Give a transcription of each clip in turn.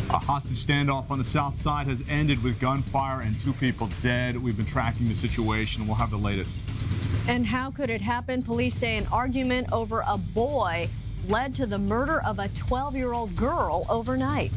A hostage standoff on the south side has ended with gunfire and 2 people dead. We've been tracking the situation. We'll have the latest. And how could it happen? Police say an argument over a boy led to the murder of a 12-year-old girl overnight.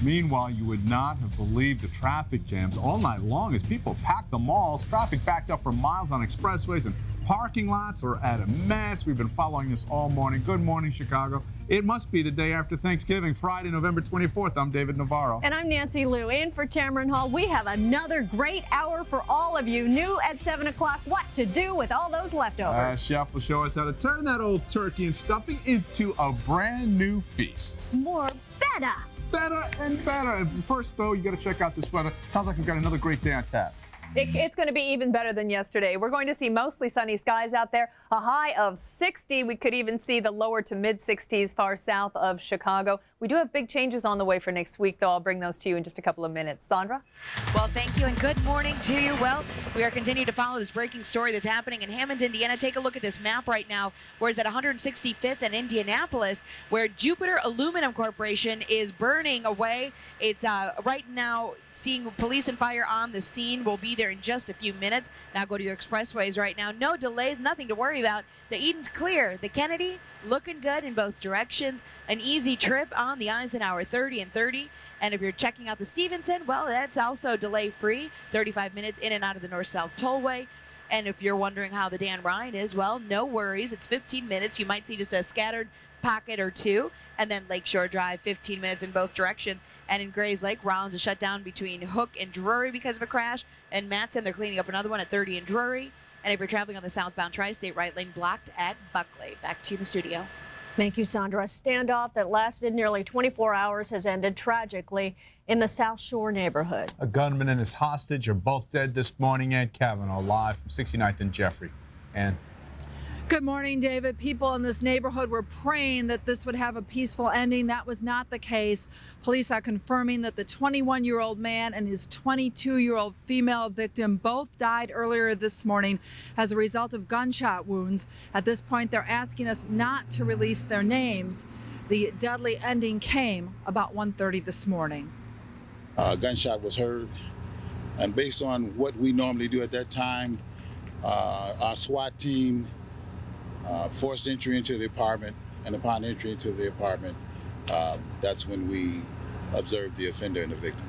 Meanwhile, you would not have believed the traffic jams all night long as people packed the malls. Traffic backed up for miles on expressways and parking lots are at a mess. We've been following this all morning. Good morning, Chicago. It must be the day after Thanksgiving, Friday, November 24th. I'm David Navarro. And I'm Nancy Liu. In for Tamron Hall, we have another great hour for all of you. New at 7 o'clock, what to do with all those leftovers. Chef will show us how to turn that old turkey and stuffing into a brand new feast. More better. Better and better. First, though, you got to check out this weather. Sounds like we've got another great day on tap. It's going to be even better than yesterday. We're going to see mostly sunny skies out there, a high of 60. We could even see the lower to mid 60s far south of Chicago. We do have big changes on the way for next week, though. I'll bring those to you in just a couple of minutes. Sandra? Well, thank you and good morning to you. Well, we are continuing to follow this breaking story that's happening in Hammond, Indiana. Take a look at this map right now, where it's at 165th and Indianapolis, where Jupiter Aluminum Corporation is burning away. It's right now seeing police and fire on the scene. We'll be there in just a few minutes. Now go to your expressways right now. No delays, nothing to worry about. The Eden's clear. The Kennedy looking good in both directions. An easy trip on the Eisenhower 30 and 30. And if you're checking out the Stevenson, well, that's also delay-free. 35 minutes in and out of the North-South Tollway. And if you're wondering how the Dan Ryan is, well, no worries. It's 15 minutes. You might see just a scattered pocket or two. And then Lakeshore Drive, 15 minutes in both directions. And in Grays Lake, Rollins is shut down between Hook and Drury because of a crash. And Matson, they're cleaning up another one at 30 and Drury. And if you're traveling on the southbound tri-state, right lane blocked at Buckley. Back to you in the studio. Thank you, Sandra. A standoff that lasted nearly 24 hours has ended tragically in the South Shore neighborhood. A gunman and his hostage are both dead this morning. Ed Kavanaugh live from 69th and Jeffrey. And good morning, David. People in this neighborhood were praying that this would have a peaceful ending. That was not the case. Police are confirming that the 21-year-old man and his 22-year-old female victim both died earlier this morning as a result of gunshot wounds. At this point, they're asking us not to release their names. The deadly ending came about 1:30 this morning. A gunshot was heard, and based on what we normally do at that time, our SWAT team forced entry into the apartment, and upon entry into the apartment, that's when we observed the offender and the victim.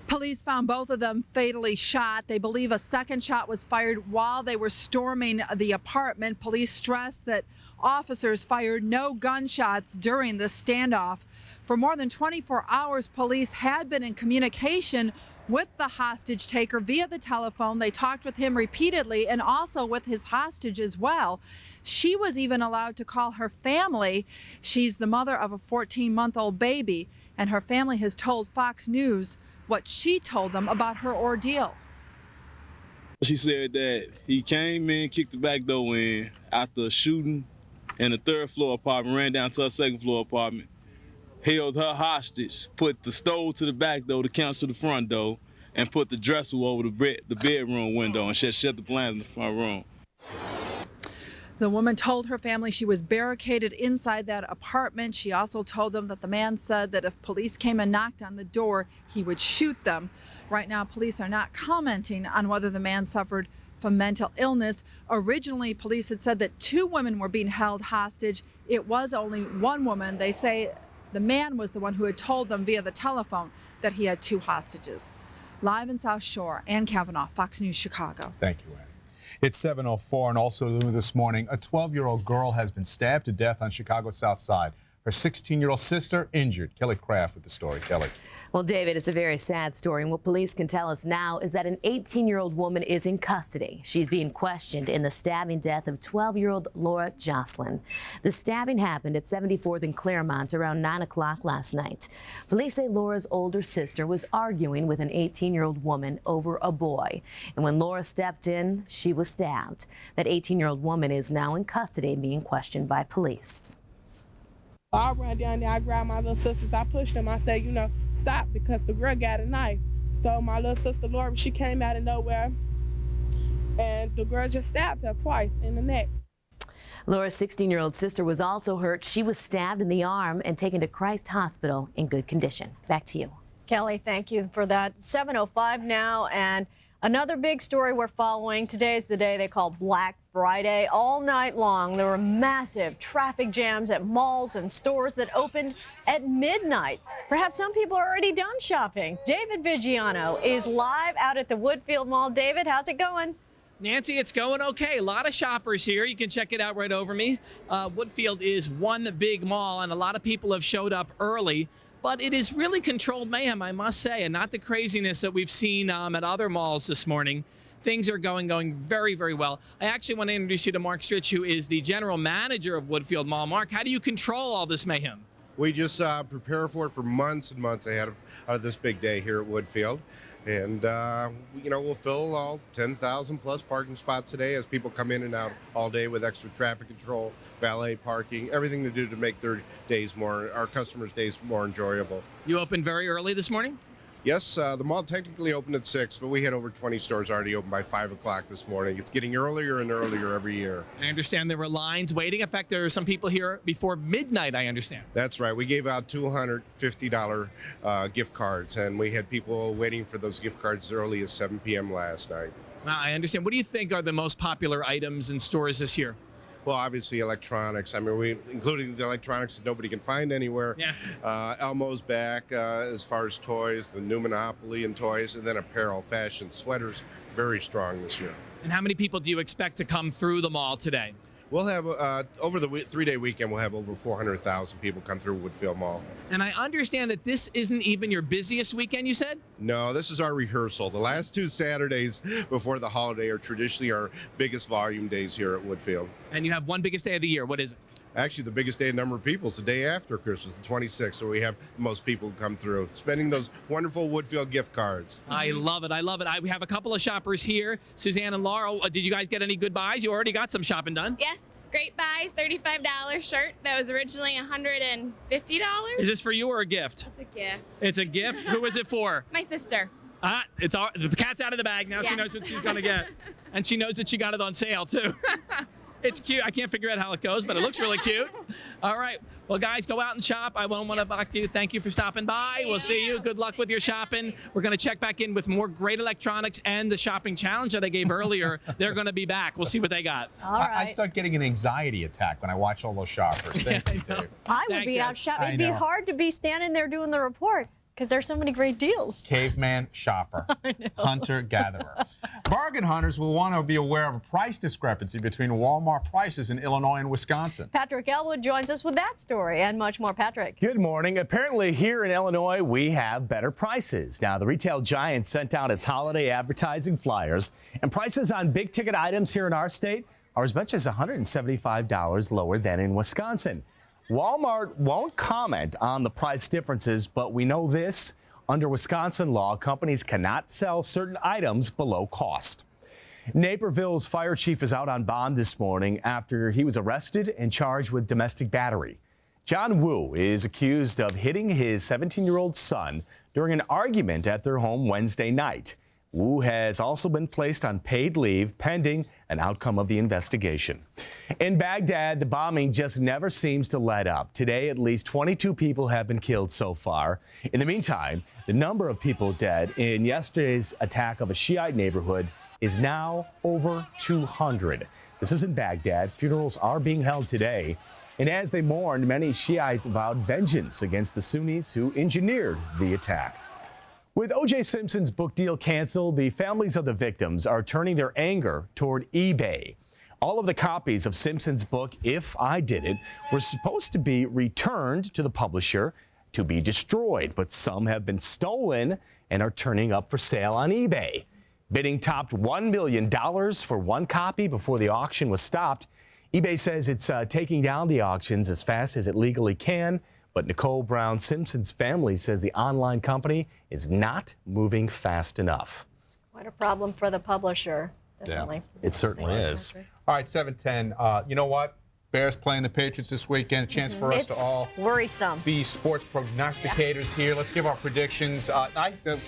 Police found both of them fatally shot. They believe a second shot was fired while they were storming the apartment. Police stressed that officers fired no gunshots during the standoff. For more than 24 hours, police had been in communication with the hostage taker via the telephone. They talked with him repeatedly and also with his hostage as well. She was even allowed to call her family. She's the mother of a 14-month-old baby, and her family has told Fox News what she told them about her ordeal. She said that he came in, kicked the back door in after a shooting in the 3rd floor apartment, ran down to her 2nd floor apartment, held her hostage, put the stove to the back door, the couch to the front door, and put the dresser over the bedroom window and shut the blinds in the front room. The woman told her family she was barricaded inside that apartment. She also told them that the man said that if police came and knocked on the door, he would shoot them. Right now, police are not commenting on whether the man suffered from mental illness. Originally, police had said that 2 women were being held hostage. It was only 1 woman. They say the man was the one who had told them via the telephone that he had 2 hostages. Live in South Shore, Ann Kavanaugh, Fox News, Chicago. thank you, Ann. It's 7:04, and also new this morning, a 12-year-old girl has been stabbed to death on Chicago's South Side. Her 16-year-old sister injured. Kelly Craft with the story. Kelly. Well, David, it's a very sad story, and what police can tell us now is that an 18-year-old woman is in custody. She's being questioned in the stabbing death of 12-year-old Laura Jocelyn. The stabbing happened at 74th and Claremont around 9 o'clock last night. Police say Laura's older sister was arguing with an 18-year-old woman over a boy, and when Laura stepped in, she was stabbed. That 18-year-old woman is now in custody being questioned by police. I ran down there, I grabbed my little sisters, I pushed them, I said, stop, because the girl got a knife. So my little sister Laura, she came out of nowhere, and the girl just stabbed her twice in the neck. Laura's 16-year-old sister was also hurt. She was stabbed in the arm and taken to Christ Hospital in good condition. Back to you. Kelly, thank you for that. 7:05 now, and another big story we're following. Today is the day they call Black Friday. All night long, there were massive traffic jams at malls and stores that opened at midnight. Perhaps some people are already done shopping. David Vigiano is live out at the Woodfield Mall. David, how's it going? Nancy, it's going okay. A lot of shoppers here. You can check it out right over me. Woodfield is one big mall, and a lot of people have showed up early. But it is really controlled mayhem, I must say, and not the craziness that we've seen at other malls this morning. Things are going very, very well. I actually want to introduce you to Mark Stritch, who is the general manager of Woodfield Mall. Mark, how do you control all this mayhem? We just prepare for it for months and months ahead of this big day here at Woodfield. And, we'll fill all 10,000 plus parking spots today as people come in and out all day with extra traffic control, valet parking, everything to do to make our customers' days more enjoyable. You opened very early this morning? Yes, the mall technically opened at 6, but we had over 20 stores already open by 5 o'clock this morning. It's getting earlier and earlier every year. I understand there were lines waiting. In fact, there are some people here before midnight, I understand. That's right. We gave out $250 gift cards, and we had people waiting for those gift cards as early as 7 p.m. last night. Wow, I understand. What do you think are the most popular items in stores this year? Well, obviously electronics. I mean, including the electronics that nobody can find anywhere. Yeah. Elmo's back as far as toys, the new Monopoly and toys, and then apparel, fashion, sweaters, very strong this year. And how many people do you expect to come through the mall today? We'll have, over the 3-day weekend, we'll have over 400,000 people come through Woodfield Mall. And I understand that this isn't even your busiest weekend, you said? No, this is our rehearsal. The last 2 Saturdays before the holiday are traditionally our biggest volume days here at Woodfield. And you have one biggest day of the year. What is it? Actually, the biggest day in number of people is the day after Christmas, the 26th, where we have the most people come through, spending those wonderful Woodfield gift cards. I love it. I love it. We have a couple of shoppers here. Suzanne and Laura, did you guys get any good buys? You already got some shopping done. Yes, great buy. $35 shirt that was originally $150. Is this for you or a gift? It's a gift. It's a gift? Who is it for? My sister. The cat's out of the bag. Now She knows what she's going to get. And she knows that she got it on sale, too. It's cute. I can't figure out how it goes, but it looks really cute. All right. Well, guys, go out and shop. I won't want to block you. Thank you for stopping by. We'll see you. Good luck with your shopping. We're going to check back in with more great electronics and the shopping challenge that I gave earlier. They're going to be back. We'll see what they got. All right. I start getting an anxiety attack when I watch all those shoppers. Thank you, Dave. I would Thanks, be out Ed. shopping. It'd be hard to be standing there doing the report because there's so many great deals. Caveman shopper, hunter gatherer. Bargain hunters will want to be aware of a price discrepancy between Walmart prices in Illinois and Wisconsin. Patrick Elwood joins us with that story and much more. Patrick. Good morning. Apparently here in Illinois, we have better prices. Now, the retail giant sent out its holiday advertising flyers, and prices on big ticket items here in our state are as much as $175 lower than in Wisconsin. Walmart won't comment on the price differences, but we know this. Under Wisconsin law, companies cannot sell certain items below cost. Naperville's fire chief is out on bond this morning after he was arrested and charged with domestic battery. John Wu is accused of hitting his 17-year-old son during an argument at their home Wednesday night. Wu has also been placed on paid leave pending an outcome of the investigation. In Baghdad, the bombing just never seems to let up. Today, at least 22 people have been killed so far. In the meantime, the number of people dead in yesterday's attack of a Shiite neighborhood is now over 200. This is in Baghdad. Funerals are being held today. And as they mourned, many Shiites vowed vengeance against the Sunnis who engineered the attack. With O.J. Simpson's book deal canceled, the families of the victims are turning their anger toward eBay. All of the copies of Simpson's book, If I Did It, were supposed to be returned to the publisher to be destroyed, but some have been stolen and are turning up for sale on eBay. Bidding topped $1 million for one copy before the auction was stopped. eBay says it's taking down the auctions as fast as it legally can. But Nicole Brown Simpson's family says the online company is not moving fast enough. It's quite a problem for the publisher. Definitely. Yeah, it certainly is. All right, 7:10. You know what? Bears playing the Patriots this weekend. A chance for us to all worrisome. be sports prognosticators here. Let's give our predictions.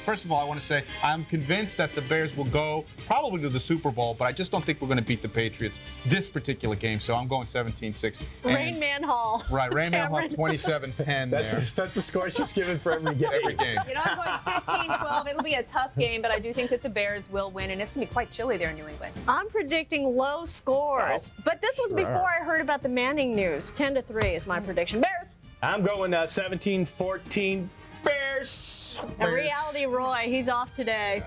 First of all, I want to say I'm convinced that the Bears will go probably to the Super Bowl, but I just don't think we're going to beat the Patriots this particular game. So I'm going 17-6. Rain Man Hall. Right, Rain Man Hall 27-10 That's the score she's given for every game. Every game. You know, I'm going 15-12. It'll be a tough game, but I do think that the Bears will win, and it's going to be quite chilly there in New England. I'm predicting low scores, but this was before I heard about the Manning news. 10-3 is my prediction. Bears. I'm going 17-14 Bears. And Reality Roy, he's off today,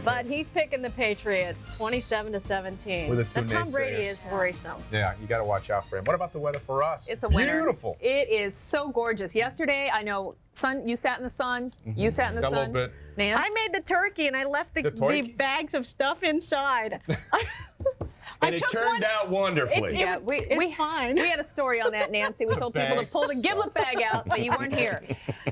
but he's picking the Patriots 27-17. With the two Tom Brady naysayers. is worrisome. Yeah, you got to watch out for him. What about the weather for us? It's a winner. Beautiful. It is so gorgeous. Yesterday, I know, sun. You sat in the sun. You sat in the Got sun. a little bit. Nance? I made the turkey and I left the bags of stuff inside. And it turned out wonderfully. It's fine. We had a story on that, Nancy. We told people to pull the giblet bag out, but you weren't here.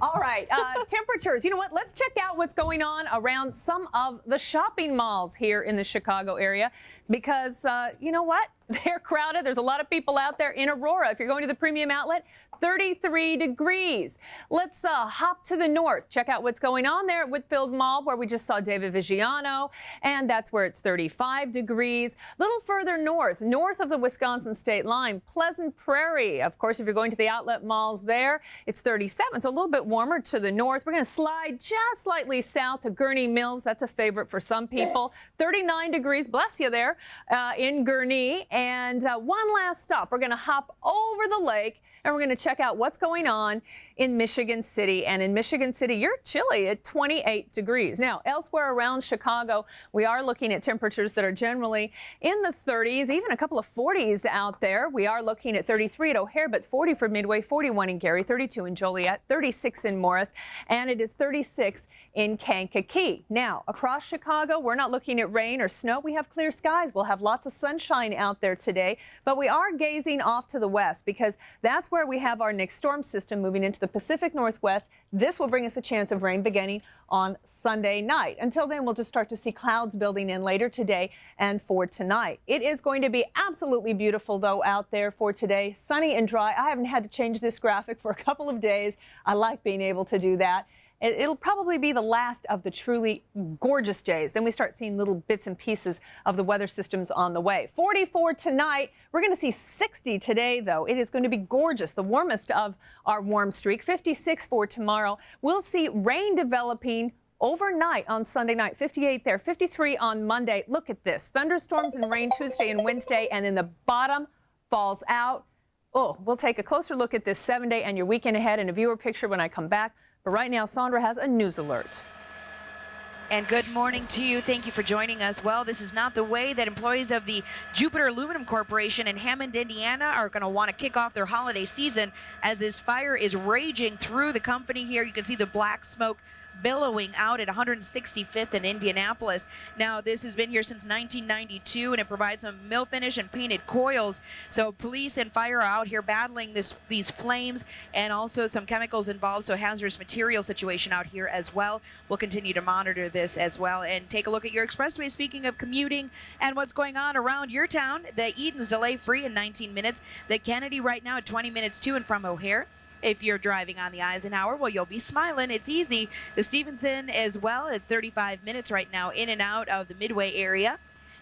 All right, temperatures. You know what? Let's check out what's going on around some of the shopping malls here in the Chicago area because, you know what? They're crowded. There's a lot of people out there in Aurora. If you're going to the Premium Outlet, 33 degrees. Let's hop to the north. Check out what's going on there at Whitfield Mall, where we just saw David Viggiano, and that's where it's 35 degrees. A little further north of the Wisconsin state line, Pleasant Prairie. Of course, if you're going to the outlet malls there, it's 37, so a little bit warmer to the north. We're going to slide just slightly south to Gurnee Mills. That's a favorite for some people. 39 degrees, bless you there, in Gurnee. And one last stop. We're going to hop over the lake and we're going to check out what's going on in Michigan City. And in Michigan City, you're chilly at 28 degrees. Now, elsewhere around Chicago, we are looking at temperatures that are generally in the 30s, even a couple of 40s out there. We are looking at 33 at O'Hare, but 40 for Midway, 41 in Gary, 32 in Joliet, 36 in Morris, and it is 36 in Kankakee. Now, across Chicago, we're not looking at rain or snow. We have clear skies. We'll have lots of sunshine out there today, but we are gazing off to the west because that's where we have our next storm system moving into the Pacific Northwest. This will bring us a chance of rain beginning on Sunday night. Until then, we'll just start to see clouds building in later today and for tonight. It is going to be absolutely beautiful, though, out there for today. Sunny and dry. I haven't had to change this graphic for a couple of days. I like being able to do that. It'll probably be the last of the truly gorgeous days. Then we start seeing little bits and pieces of the weather systems on the way. 44 tonight. We're going to see 60 today, though. It is going to be gorgeous, the warmest of our warm streak. 56 for tomorrow. We'll see rain developing overnight on Sunday night. 58 there, 53 on Monday. Look at this. Thunderstorms and rain Tuesday and Wednesday, and then the bottom falls out. Oh, we'll take a closer look at this 7-day and your weekend ahead and a viewer picture when I come back. But right now, Sandra has a news alert. And good morning to you. Thank you for joining us. Well, this is not the way that employees of the Jupiter Aluminum Corporation in Hammond, Indiana are going to want to kick off their holiday season as this fire is raging through the company here. You can see the black smoke billowing out at 165th in Indianapolis. Now, this has been here since 1992, and it provides some mill finish and painted coils. So police and fire are out here battling these flames and also some chemicals involved, so hazardous material situation out here as well. We'll continue to monitor this as well and take a look at your expressway. Speaking of commuting and what's going on around your town, the Eden's delay-free in 19 minutes. The Kennedy right now at 20 minutes to and from O'Hare. If you're driving on the Eisenhower, well, you'll be smiling. It's easy. The Stevenson as well is 35 minutes right now in and out of the Midway area.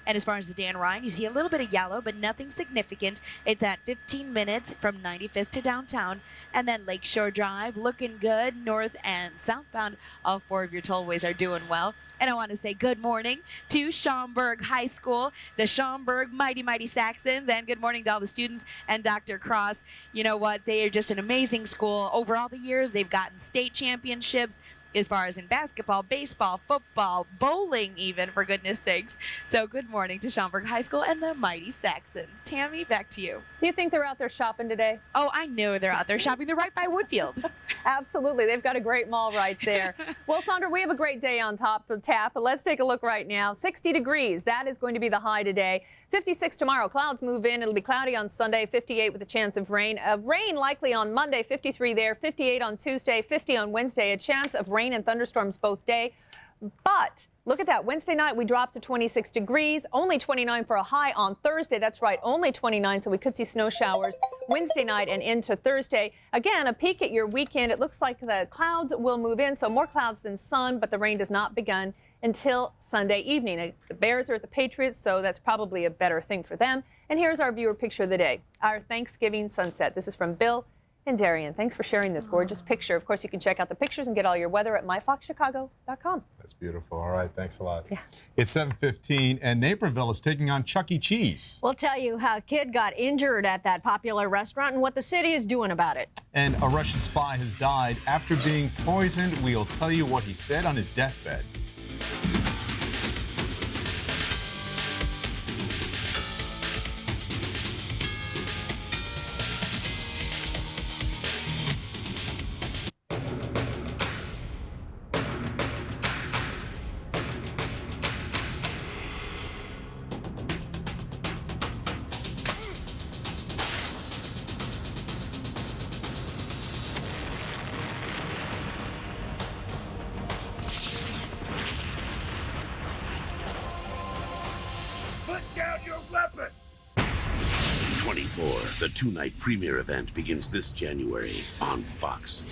And as far as the Dan Ryan, you see a little bit of yellow, but nothing significant. It's at 15 minutes from 95th to downtown. And then Lakeshore Drive, looking good. North and southbound, all four of your tollways are doing well. And I want to say good morning to Schaumburg High School, the Schaumburg Mighty Saxons, and good morning to all the students and Dr. Cross. You know what? They are just an amazing school. Over all the years, they've gotten state championships as far as in basketball, baseball, football, bowling even, for goodness sakes. So good morning to Schaumburg High School and the Mighty Saxons. Tammy, back to you. Do you think they're out there shopping today? Oh, I know they're out there shopping. They're right by Woodfield. Absolutely. They've got a great mall right there. Well, Sandra, we have a great day on top of the tap, but let's take a look right now. 60 degrees. That is going to be the high today. 56 tomorrow. Clouds move in. It'll be cloudy on Sunday, 58 with a chance of rain. Rain likely on Monday, 53 there, 58 on Tuesday, 50 on Wednesday. A chance of rain and thunderstorms both day. But Look at that. Wednesday night, we dropped to 26 degrees, only 29 for a high on Thursday. That's right, only 29, so we could see snow showers Wednesday night and into Thursday. Again, a peek at your weekend. It looks like the clouds will move in, so more clouds than sun, but the rain does not begin until Sunday evening. The Bears are at the Patriots, so that's probably a better thing for them. And here's our viewer picture of the day, our Thanksgiving sunset. This is from Bill and Darian. Thanks for sharing this gorgeous picture. Of course, you can check out the pictures and get all your weather at myfoxchicago.com. That's beautiful. All right, thanks a lot. Yeah. It's 7:15, and Naperville is taking on Chuck E. Cheese. We'll tell you how a kid got injured at that popular restaurant and what the city is doing about it. And a Russian spy has died after being poisoned. We'll tell you what he said on his deathbed. Put down your weapon! 24, the two-night premiere event begins this January on Fox.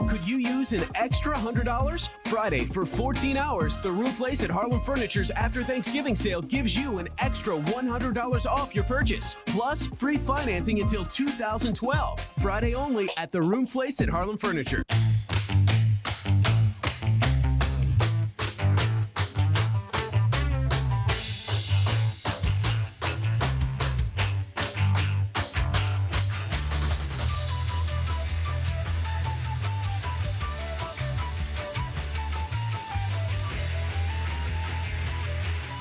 Could you use an extra $100? Friday, for 14 hours, the Room Place at Harlem Furniture's After Thanksgiving sale gives you an extra $100 off your purchase, plus free financing until 2012. Friday only at the Room Place at Harlem Furniture.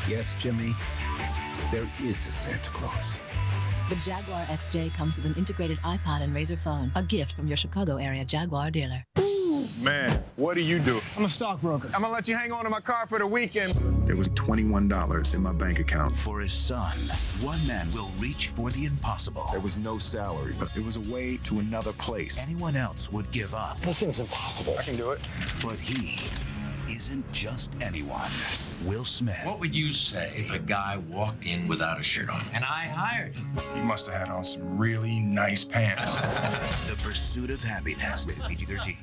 Yes, Jimmy, there is a Santa Claus. The Jaguar XJ comes with an integrated iPod and Razr phone, a gift from your Chicago area Jaguar dealer. Ooh, man, what do you do? I'm a stockbroker. I'm gonna let you hang on to my car for the weekend. There was $21 in my bank account. For his son, one man will reach for the impossible. There was no salary, but it was a way to another place. Anyone else would give up. This thing's impossible. I can do it. But he isn't just anyone. Will Smith. What would you say if a guy walked in without a shirt on and I hired him? He must have had on some really nice pants. The Pursuit of Happiness, rated PG-13.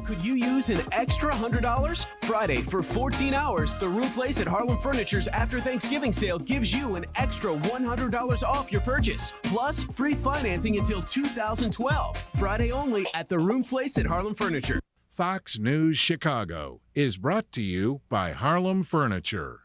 Could you use an extra $100? Friday, for 14 hours, the Room Place at Harlem Furniture's After Thanksgiving sale gives you an extra $100 off your purchase, plus free financing until 2012. Friday only at the Room Place at Harlem Furniture. Fox News Chicago is brought to you by Harlem Furniture.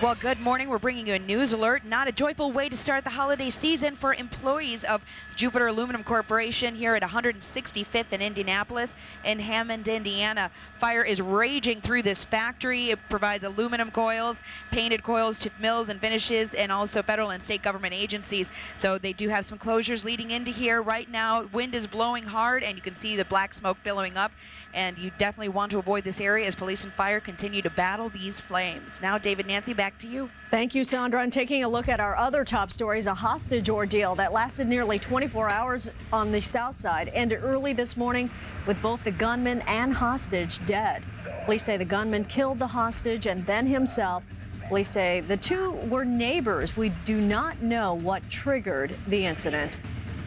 Well, good morning. We're bringing you a news alert. Not a joyful way to start the holiday season for employees of Jupiter Aluminum Corporation here at 165th in Indianapolis in Hammond, Indiana. Fire is raging through this factory. It provides aluminum coils, painted coils to mills and finishes, and also federal and state government agencies. So they do have some closures leading into here right now. Wind is blowing hard, and you can see the black smoke billowing up. And you definitely want to avoid this area as police and fire continue to battle these flames. Now, David, Nancy, back to you. Thank you, Sandra. And taking a look at our other top stories, a hostage ordeal that lasted nearly 24 hours on the south side ended early this morning with both the gunman and hostage dead. Police say the gunman killed the hostage and then himself. Police say the two were neighbors. We do not know what triggered the incident.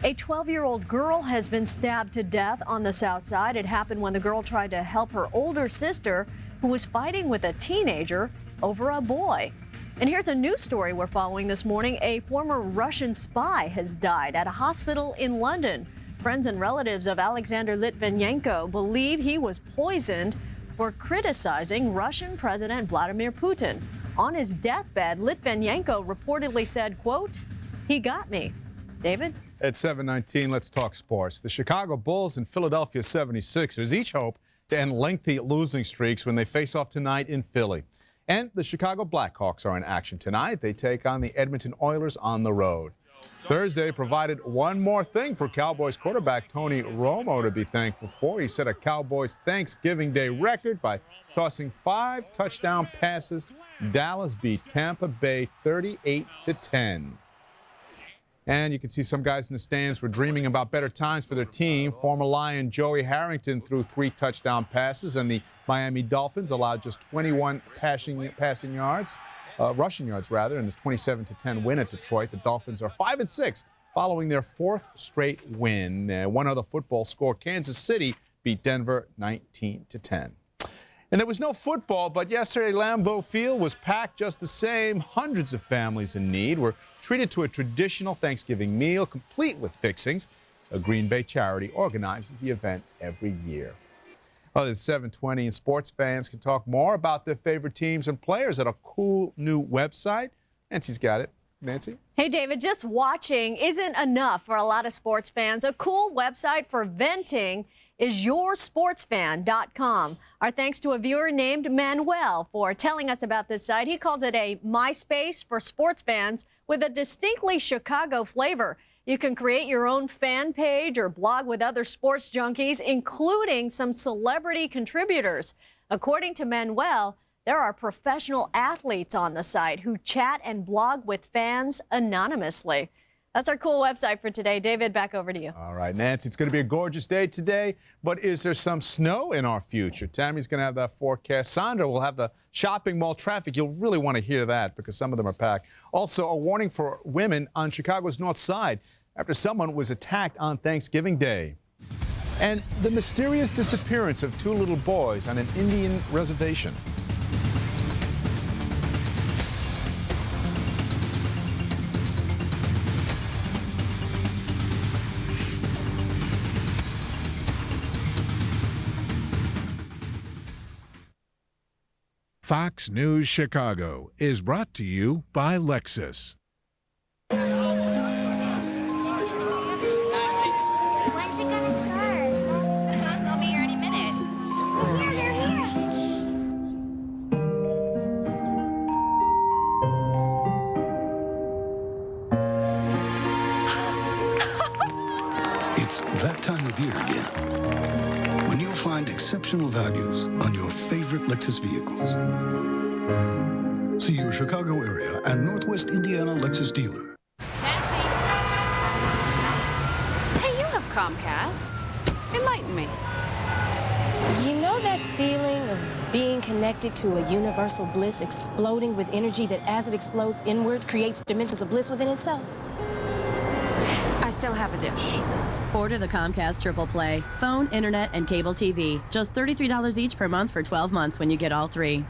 A 12-year-old girl has been stabbed to death on the south side. It happened when the girl tried to help her older sister, who was fighting with a teenager over a boy. And here's a news story we're following this morning. A former Russian spy has died at a hospital in London. Friends and relatives of Alexander Litvinenko believe he was poisoned for criticizing Russian President Vladimir Putin. On his deathbed, Litvinenko reportedly said, quote, "He got me." David? At 7:19, let's talk sports. The Chicago Bulls and Philadelphia 76ers each hope to end lengthy losing streaks when they face off tonight in Philly. And the Chicago Blackhawks are in action tonight. They take on the Edmonton Oilers on the road. Thursday provided one more thing for Cowboys quarterback Tony Romo to be thankful for. He set a Cowboys Thanksgiving Day record by tossing 5 touchdown passes. Dallas beat Tampa Bay 38-10. And you can see some guys in the stands were dreaming about better times for their team. Former Lion Joey Harrington threw 3 touchdown passes, and the Miami Dolphins allowed just 21 rushing yards, in this 27-10 win at Detroit. The Dolphins are 5-6 following their 4th straight win. One other football score, Kansas City beat Denver 19-10. And there was no football, but yesterday Lambeau Field was packed just the same. Hundreds of families in need were treated to a traditional Thanksgiving meal, complete with fixings. A Green Bay charity organizes the event every year. Well, it's 7:20, and sports fans can talk more about their favorite teams and players at a cool new website. Nancy's got it. Nancy? Hey, David, just watching isn't enough for a lot of sports fans. A cool website for venting is yoursportsfan.com. Our thanks to a viewer named Manuel for telling us about this site. He calls it a MySpace for sports fans with a distinctly Chicago flavor. You can create your own fan page or blog with other sports junkies, including some celebrity contributors. According to Manuel, there are professional athletes on the site who chat and blog with fans anonymously. That's our cool website for today. David, back over to you. All right, Nancy, it's going to be a gorgeous day today, but is there some snow in our future? Tammy's going to have that forecast. Sandra will have the shopping mall traffic. You'll really want to hear that because some of them are packed. Also, a warning for women on Chicago's north side after someone was attacked on Thanksgiving Day. And the mysterious disappearance of 2 little boys on an Indian reservation. Fox News Chicago is brought to you by Lexus. When's it gonna start? They'll be here any minute. Here, here, here. It's that time of year again, when you'll find exceptional values on your favorite Lexus vehicles. See your Chicago area and Northwest Indiana Lexus dealer. Hey, you have Comcast. Enlighten me. You know that feeling of being connected to a universal bliss exploding with energy that as it explodes inward creates dimensions of bliss within itself? I still have a dish. Order the Comcast Triple Play. Phone, internet, and cable TV. Just $33 each per month for 12 months when you get all 3.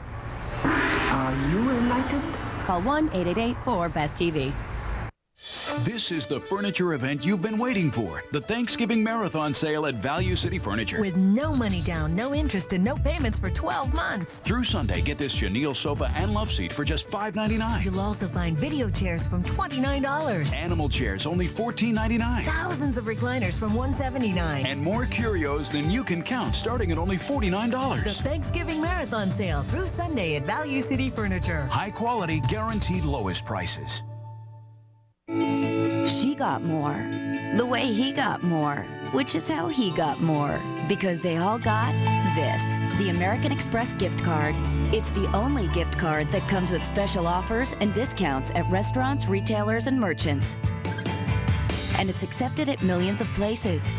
Are you enlightened? Call 1-888-4-BEST-TV. This is the furniture event you've been waiting for. The Thanksgiving Marathon Sale at Value City Furniture. With no money down, no interest, and no payments for 12 months. Through Sunday, get this chenille sofa and love seat for just $5.99. You'll also find video chairs from $29. Animal chairs only $14.99. Thousands of recliners from $179. And more curios than you can count, starting at only $49. The Thanksgiving Marathon Sale through Sunday at Value City Furniture. High quality, guaranteed lowest prices. She got more the way he got more, which is how he got more, because they all got this, the American Express gift card. It's the only gift card that comes with special offers and discounts at restaurants, retailers, and merchants. And it's accepted at millions of places,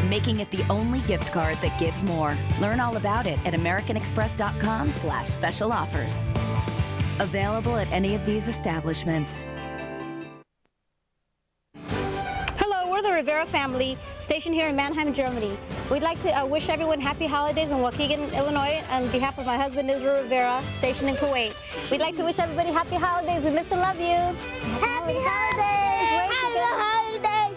making it the only gift card that gives more. Learn all about it at americanexpress.com/special offers. Available at any of these establishments. We're the Rivera family, stationed here in Mannheim, Germany. We'd like to wish everyone happy holidays in Waukegan, Illinois, on behalf of my husband, Israel Rivera, stationed in Kuwait. We'd like to wish everybody happy holidays. We miss and love you. Happy holidays! Happy holidays!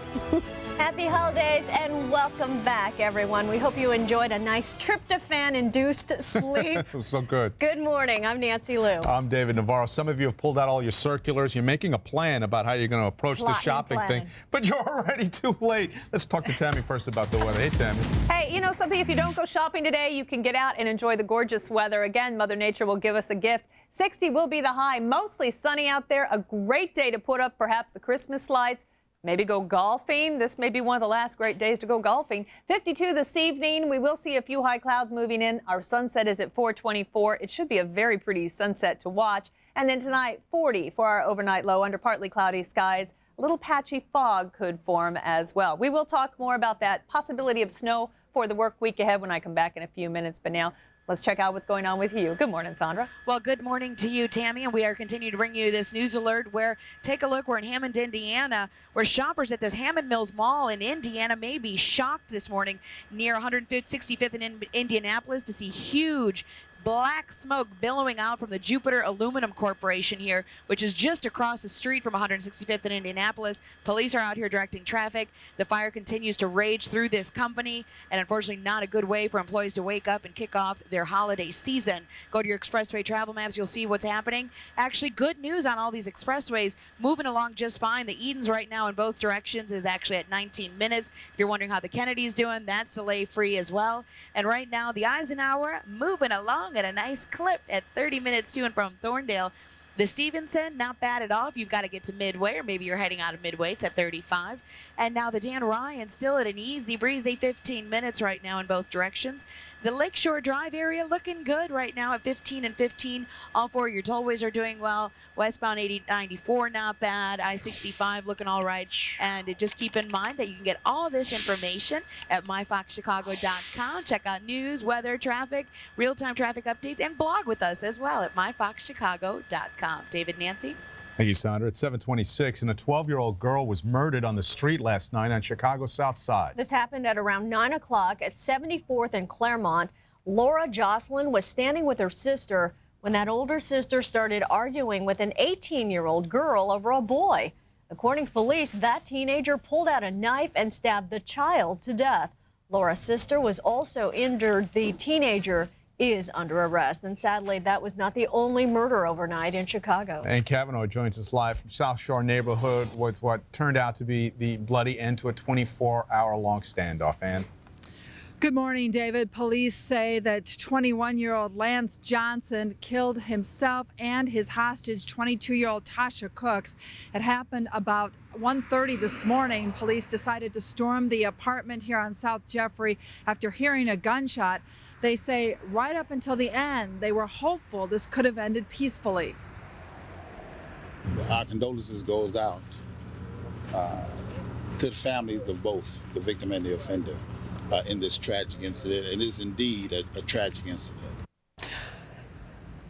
Happy holidays and welcome back, everyone. We hope you enjoyed a nice tryptophan-induced sleep. It was so good. Good morning. I'm Nancy Liu. I'm David Navarro. Some of you have pulled out all your circulars. You're making a plan about how you're going to approach the shopping thing, but you're already too late. Let's talk to Tammy first about the weather. Hey, Tammy. Hey, you know something? If you don't go shopping today, you can get out and enjoy the gorgeous weather. Again, Mother Nature will give us a gift. 60 will be the high. Mostly sunny out there. A great day to put up perhaps the Christmas lights. Maybe go golfing. This may be one of the last great days to go golfing. 52 this evening. We will see a few high clouds moving in. Our sunset is at 4:24. It should be a very pretty sunset to watch. And then tonight, 40 for our overnight low under partly cloudy skies. a little patchy fog could form as well. We will talk more about that possibility of snow for the work week ahead when I come back in a few minutes. But now let's check out what's going on with you. Good morning, Sandra. Well, good morning to you, Tammy, and we are continuing to bring you this news alert where, take a look, we're in Hammond, Indiana, where shoppers at this Hammond Mills Mall in Indiana may be shocked this morning near 165th and Indianapolis to see huge black smoke billowing out from the Jupiter Aluminum Corporation here, which is just across the street from 165th and Indianapolis. Police are out here directing traffic. The fire continues to rage through this company, and unfortunately not a good way for employees to wake up and kick off their holiday season. Go to your expressway travel maps, you'll see what's happening. Actually, good news on all these expressways, moving along just fine. The Edens right now in both directions is actually at 19 minutes. If you're wondering how the Kennedy's doing, that's delay-free as well. And right now, the Eisenhower moving along at a nice clip at 30 minutes to and from Thorndale. The Stevenson, not bad at all if you've got to get to Midway, or maybe you're heading out of Midway. It's at 35. And now the Dan Ryan still at an easy breezy 15 minutes right now in both directions. The Lakeshore Drive area looking good right now at 15 and 15. All four of your tollways are doing well. Westbound 94, not bad. I-65 looking all right. And just keep in mind that you can get all this information at myfoxchicago.com. Check out news, weather, traffic, real-time traffic updates, and blog with us as well at myfoxchicago.com. David, Nancy? Thank you, Sandra. It's 7:26, and a 12-year-old girl was murdered on the street last night on Chicago's South Side. This happened at around 9 o'clock at 74th and Claremont. Laura Jocelyn was standing with her sister when that older sister started arguing with an 18-year-old girl over a boy. According to police, that teenager pulled out a knife and stabbed the child to death. Laura's sister was also injured. The teenager is under arrest. And sadly, that was not the only murder overnight in Chicago. And Kavanaugh joins us live from South Shore neighborhood with what turned out to be the bloody end to a 24-hour-long standoff. Ann? Good morning, David. Police say that 21-year-old Lance Johnson killed himself and his hostage, 22-year-old Tasha Cooks. It happened about 1:30 this morning. Police decided to storm the apartment here on South Jeffrey after hearing a gunshot. They say right up until the end, they were hopeful this could have ended peacefully. Our condolences goes out to the families of both the victim and the offender in this tragic incident. It is indeed a tragic incident.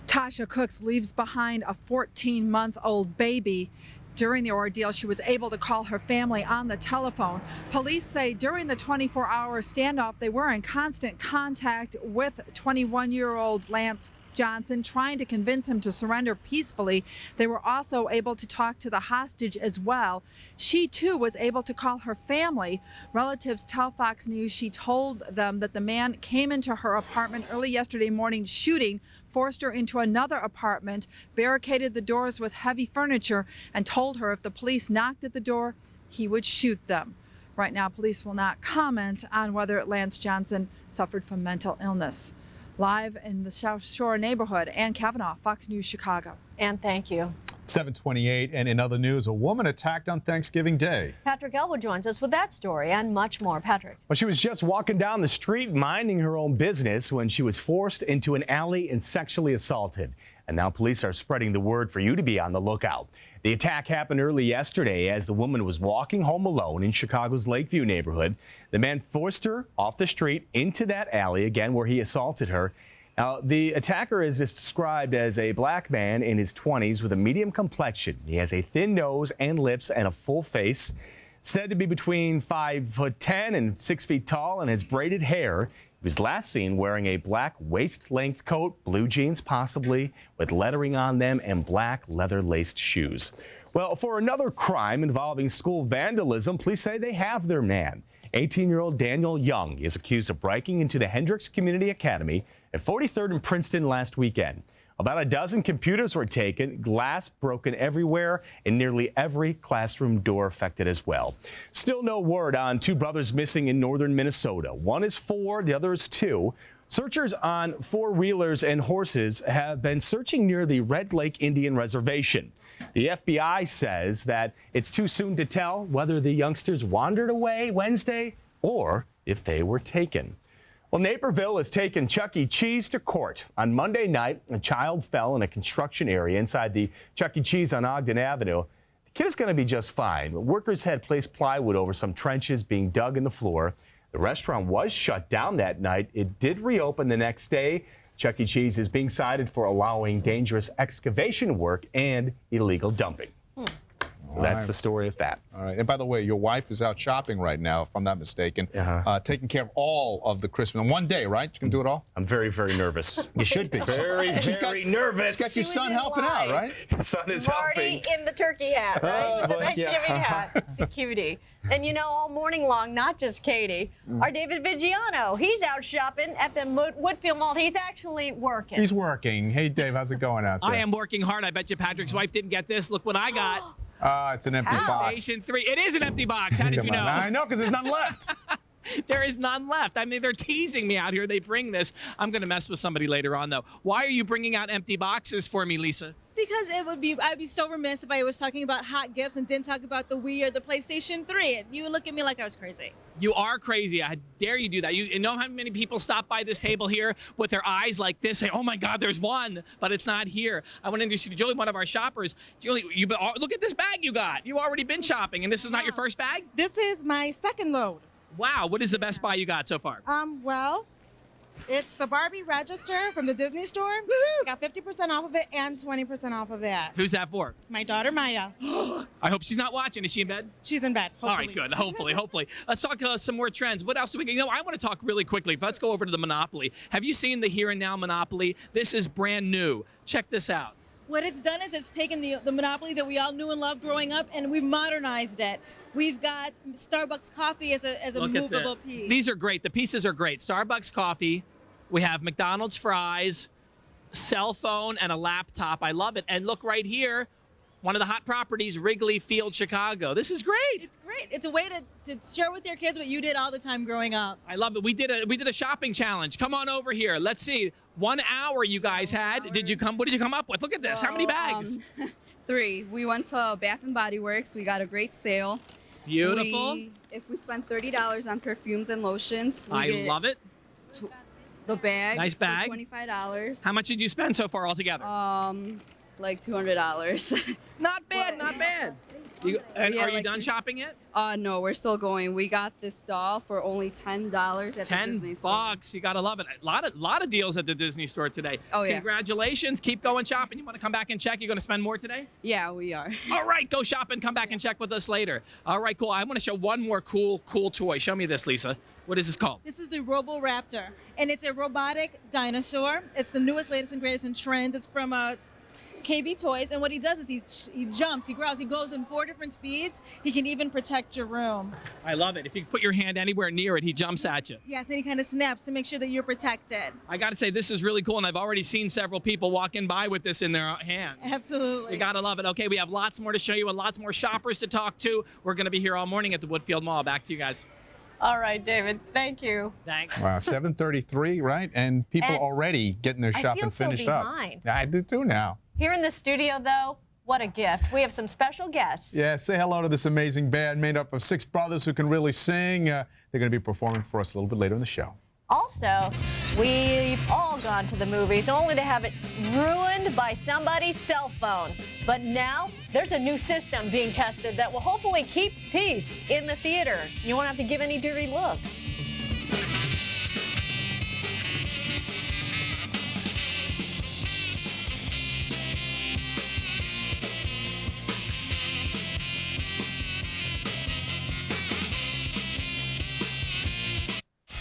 Tasha Cooks leaves behind a 14-month-old baby. During the ordeal, she was able to call her family on the telephone. Police say during the 24-hour standoff, they were in constant contact with 21-year-old Lance Johnson, trying to convince him to surrender peacefully. They were also able to talk to the hostage as well. She, too, was able to call her family. Relatives tell Fox News she told them that the man came into her apartment early yesterday morning shooting, forced her into another apartment, barricaded the doors with heavy furniture, and told her if the police knocked at the door, he would shoot them. Right now, police will not comment on whether Lance Johnson suffered from mental illness. Live in the South Shore neighborhood, Ann Kavanaugh, Fox News, Chicago. Ann, thank you. 7:28, and in other news, a woman attacked on Thanksgiving Day. Patrick Elwood joins us with that story and much more. Patrick. Well, she was just walking down the street minding her own business when she was forced into an alley and sexually assaulted. And now police are spreading the word for you to be on the lookout. The attack happened early yesterday as the woman was walking home alone in Chicago's Lakeview neighborhood. The man forced her off the street into that alley again where he assaulted her. Now, the attacker is described as a black man in his 20s with a medium complexion. He has a thin nose and lips and a full face. Said to be between 5'10" and 6 feet tall and has braided hair. He was last seen wearing a black waist-length coat, blue jeans possibly, with lettering on them and black leather-laced shoes. Well, for another crime involving school vandalism, police say they have their man. 18-year-old Daniel Young is accused of breaking into the Hendricks Community Academy at 43rd and Princeton last weekend. About a dozen computers were taken, glass broken everywhere, and nearly every classroom door affected as well. Still no word on two brothers missing in northern Minnesota. One is 4, the other is 2. Searchers on four-wheelers and horses have been searching near the Red Lake Indian Reservation. The FBI says that it's too soon to tell whether the youngsters wandered away Wednesday or if they were taken. Well, Naperville has taken Chuck E. Cheese to court. On Monday night, a child fell in a construction area inside the Chuck E. Cheese on Ogden Avenue. The kid is going to be just fine. Workers had placed plywood over some trenches being dug in the floor. The restaurant was shut down that night. It did reopen the next day. Chuck E. Cheese is being cited for allowing dangerous excavation work and illegal dumping. That's the story of that. All right. And by the way, your wife is out shopping right now, if I'm not mistaken, taking care of all of the Christmas in one day, right? You can do it all? I'm very, very nervous. You should be. Very nervous. She's got your son helping out, right? The son is Marty helping. in the turkey hat, right? The Thanksgiving hat. The cutie. And you know, all morning long, not just Katie, our David Vigiano. He's out shopping at the Woodfield Mall. He's actually working. He's working. Hey, Dave, how's it going out there? I am working hard. I bet you Patrick's wife didn't get this. Look what I got. It's an empty box. Station 3. It is an empty box. How did you know? I know, because there's none left. There is none left. I mean, they're teasing me out here. They bring this. I'm going to mess with somebody later on, though. Why are you bringing out empty boxes for me, Lisa? Because I'd be so remiss if I was talking about hot gifts and didn't talk about the Wii or the PlayStation 3. You would look at me like I was crazy. You are crazy. I dare you do that. You know how many people stop by this table here with their eyes like this, say, oh my God, there's one, but it's not here. I want to introduce you to Julie, one of our shoppers. Julie, look at this bag you got. You've already been shopping, and this is not your first bag? This is my second load. Wow, what is the best buy you got so far? Well, it's the Barbie register from the Disney store. Woo-hoo! Got 50% off of it and 20% off of that. Who's that for? My daughter, Maya. I hope she's not watching. Is she in bed? She's in bed, hopefully. All right, good. Hopefully. Let's talk some more trends. What else do we get? You know, I want to talk really quickly. Let's go over to the Monopoly. Have you seen the Here and Now Monopoly? This is brand new. Check this out. What it's done is it's taken the Monopoly that we all knew and loved growing up, and we've modernized it. We've got Starbucks coffee as a movable piece. These are great. The pieces are great. Starbucks coffee. We have McDonald's fries, cell phone, and a laptop. I love it. And look right here, one of the hot properties, Wrigley Field, Chicago. This is great. It's great. It's a way to share with your kids what you did all the time growing up. I love it. We did a shopping challenge. Come on over here. Let's see. 1 hour you guys had. What did you come up with? Look at this. How many bags? 3. We went to Bath and Body Works. We got a great sale. Beautiful. If we spend $30 on perfumes and lotions, we get love it. The bag. Nice bag. $25. How much did you spend so far altogether? Like $200. Not bad, not bad. Are you done shopping yet? No, we're still going. We got this doll for only $10 at the Disney store. $10. You gotta love it. A lot of deals at the Disney store today. Oh yeah. Congratulations. Keep going shopping. You want to come back and check? You're gonna spend more today? Yeah, we are. All right, go shopping. Come back and check with us later. All right, cool. I want to show one more cool toy. Show me this, Lisa. What is this called? This is the Roboraptor, and it's a robotic dinosaur. It's the newest, latest, and greatest in trend. It's from KB Toys, and what he does is he jumps, he growls, he goes in 4 different speeds. He can even protect your room. I love it. If you put your hand anywhere near it, he jumps at you. Yes, and he kind of snaps to make sure that you're protected. I got to say, this is really cool, and I've already seen several people walking by with this in their hands. Absolutely. You got to love it. Okay, we have lots more to show you and lots more shoppers to talk to. We're going to be here all morning at the Woodfield Mall. Back to you guys. All right, David. Thank you. Thanks. Wow, 7:33, right? And people already getting their shopping finished up. I do too now. Here in the studio, though, what a gift. We have some special guests. Yeah, say hello to this amazing band made up of 6 brothers who can really sing. They're going to be performing for us a little bit later in the show. Also, we've all gone to the movies only to have it ruined by somebody's cell phone. But now there's a new system being tested that will hopefully keep peace in the theater. You won't have to give any dirty looks.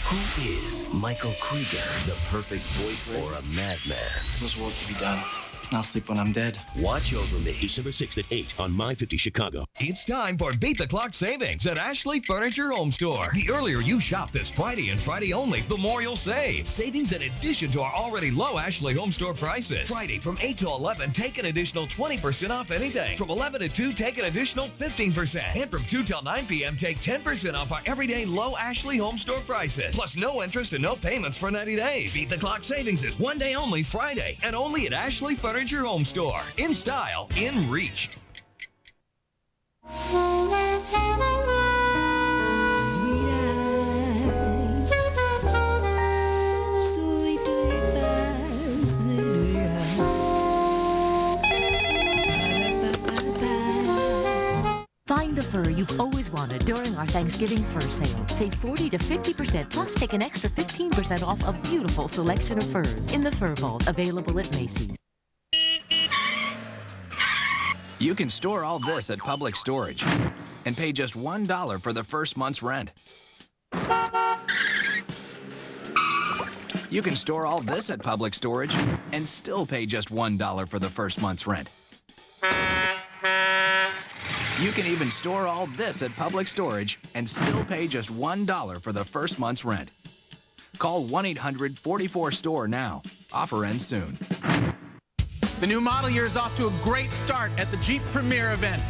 Who is Michael Krieger, the perfect boyfriend or a madman? There's work to be done. I'll sleep when I'm dead. Watch Over Me, December 6th at 8 on My 50 Chicago. It's time for Beat the Clock savings at Ashley Furniture Home Store. The earlier you shop this Friday and Friday only, the more you'll save. Savings in addition to our already low Ashley Home Store prices. Friday from 8 to 11, take an additional 20% off anything. From 11 to 2, take an additional 15%. And from 2 till 9 p.m., take 10% off our everyday low Ashley Home Store prices. Plus no interest and no payments for 90 days. Beat the Clock savings is one day only Friday and only at Ashley Furniture Home Store. In style, in reach. wanted during our Thanksgiving fur sale. Save 40 to 50% plus take an extra 15% off a beautiful selection of furs in the Fur Vault, available at Macy's. You can store all this at Public Storage and pay just $1 for the first month's rent. You can store all this at Public Storage and still pay just $1 for the first month's rent. You can even store all this at Public Storage and still pay just $1 for the first month's rent. Call 1-800-44-STORE now. Offer ends soon. The new model year is off to a great start at the Jeep Premier event.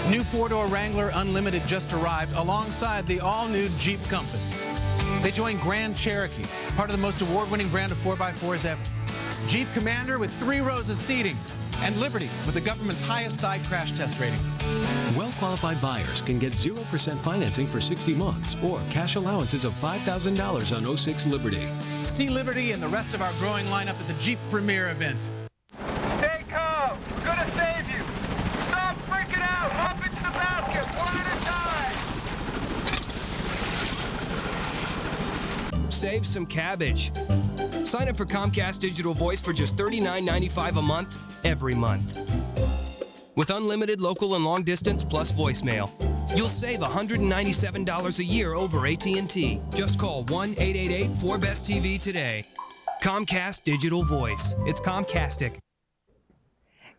New four-door Wrangler Unlimited just arrived alongside the all-new Jeep Compass. They join Grand Cherokee, part of the most award-winning brand of 4x4s ever. Jeep Commander with 3 rows of seating, and Liberty with the government's highest side crash test rating. Well-qualified buyers can get 0% financing for 60 months or cash allowances of $5,000 on 06 Liberty. See Liberty and the rest of our growing lineup at the Jeep Premier event. Stay calm. We're gonna save you. Stop freaking out. Hop into the basket one at a time. Save some cabbage. Sign up for Comcast Digital Voice for just $39.95 a month, every month. With unlimited local and long distance plus voicemail, you'll save $197 a year over AT&T. Just call 1-888-4BEST-TV today. Comcast Digital Voice. It's Comcastic.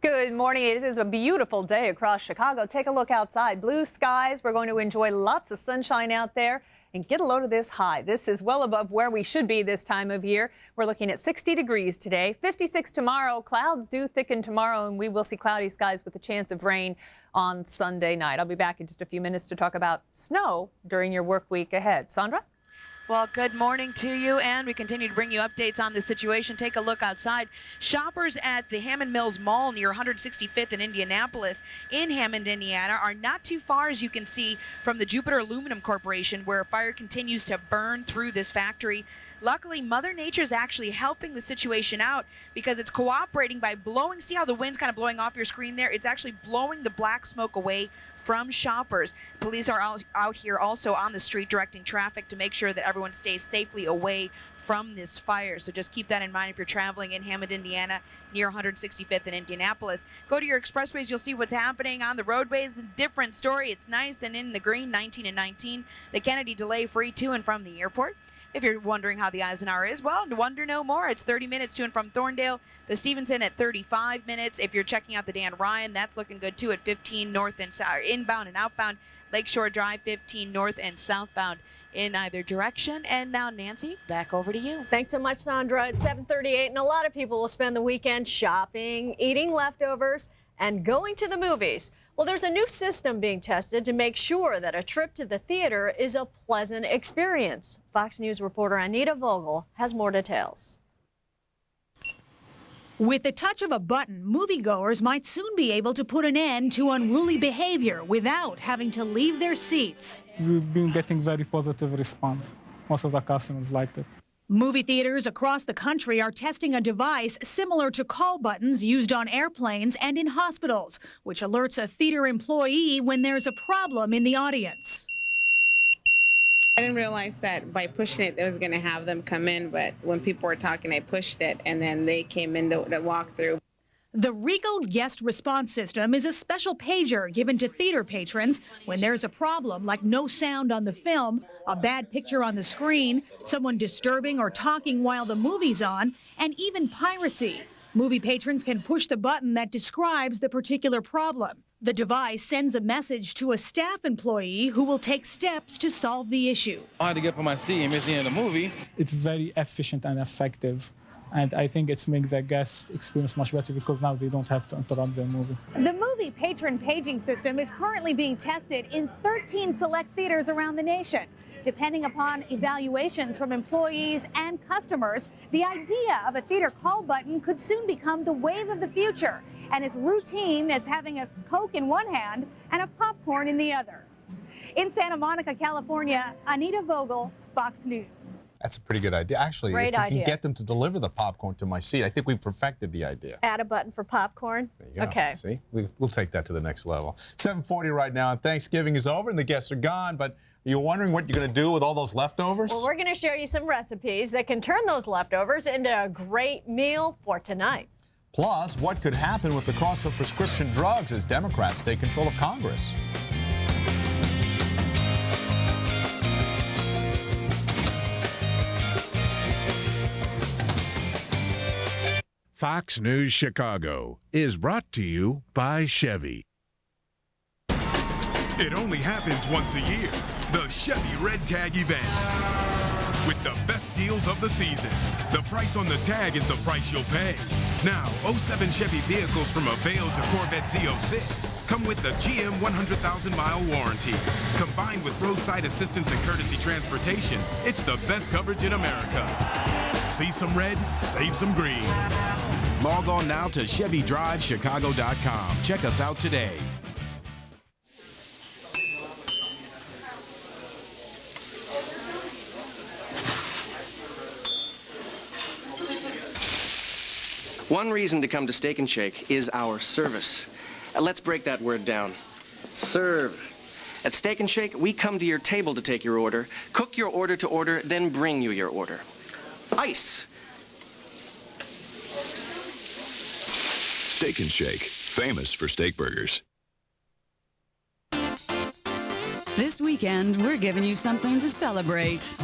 Good morning. It is a beautiful day across Chicago. Take a look outside. Blue skies. We're going to enjoy lots of sunshine out there. And get a load of this high. This is well above where we should be this time of year. We're looking at 60 degrees today, 56 tomorrow. Clouds do thicken tomorrow, and we will see cloudy skies with a chance of rain on Sunday night. I'll be back in just a few minutes to talk about snow during your work week ahead. Sandra? Well, good morning to you, and we continue to bring you updates on the situation. Take a look outside. Shoppers at the Hammond Mills Mall near 165th in Indianapolis in Hammond, Indiana, are not too far, as you can see, from the Jupiter Aluminum Corporation, where fire continues to burn through this factory. Luckily, Mother Nature is actually helping the situation out because it's cooperating by blowing, see how the wind's kind of blowing off your screen there? It's actually blowing the black smoke away from shoppers. Police are out here also on the street directing traffic to make sure that everyone stays safely away from this fire. So just keep that in mind if you're traveling in Hammond, Indiana, near 165th in Indianapolis. Go to your expressways, you'll see what's happening on the roadways. Different story. It's nice and in the green, 19 and 19. The Kennedy delay free to and from the airport. If you're wondering how the Eisenhower is, well, wonder no more. It's 30 minutes to and from Thorndale. The Stevenson at 35 minutes. If you're checking out the Dan Ryan, that's looking good too at 15 north and south, inbound and outbound. Lakeshore Drive, 15 north and southbound in either direction. And now, Nancy, back over to you. Thanks so much, Sandra. It's 7:38, and a lot of people will spend the weekend shopping, eating leftovers, and going to the movies. Well, there's a new system being tested to make sure that a trip to the theater is a pleasant experience. Fox News reporter Anita Vogel has more details. With the touch of a button, moviegoers might soon be able to put an end to unruly behavior without having to leave their seats. We've been getting very positive response. Most of the customers liked it. Movie theaters across the country are testing a device similar to call buttons used on airplanes and in hospitals, which alerts a theater employee when there's a problem in the audience. I didn't realize that by pushing it, it was going to have them come in, but when people were talking, I pushed it, and then they came in the walkthrough. The Regal Guest Response System is a special pager given to theater patrons when there's a problem like no sound on the film, a bad picture on the screen, someone disturbing or talking while the movie's on, and even piracy. Movie patrons can push the button that describes the particular problem. The device sends a message to a staff employee who will take steps to solve the issue. I had to get from my seat and miss the end of the movie. It's very efficient and effective. And I think it's making the guest experience much better because now they don't have to interrupt their movie. The movie patron paging system is currently being tested in 13 select theaters around the nation. Depending upon evaluations from employees and customers, the idea of a theater call button could soon become the wave of the future and as routine as having a Coke in one hand and a popcorn in the other. In Santa Monica, California, Anita Vogel, Fox News. That's a pretty good idea. Actually, Great if we idea. can get them to deliver the popcorn to my seat, I think we've perfected the idea. Add a button for popcorn. There you go. Okay. See, we'll take that to the next level. 7:40 right now, and Thanksgiving is over, and the guests are gone. But you're wondering what you're going to do with all those leftovers? Well, we're going to share you some recipes that can turn those leftovers into a great meal for tonight. Plus, what could happen with the cost of prescription drugs as Democrats take control of Congress? Fox News Chicago is brought to you by Chevy. It only happens once a year. The Chevy Red Tag event. With the best deals of the season. The price on the tag is the price you'll pay. Now, 07 Chevy vehicles from Avail to Corvette Z06 come with the GM 100,000-mile warranty. Combined with roadside assistance and courtesy transportation, it's the best coverage in America. See some red, save some green. Log on now to ChevyDriveChicago.com. Check us out today. One reason to come to Steak and Shake is our service. Let's break that word down. Serve. At Steak and Shake, we come to your table to take your order, cook your order to order, then bring you your order. Ice. Steak and Shake, famous for steak burgers. This weekend, we're giving you something to celebrate.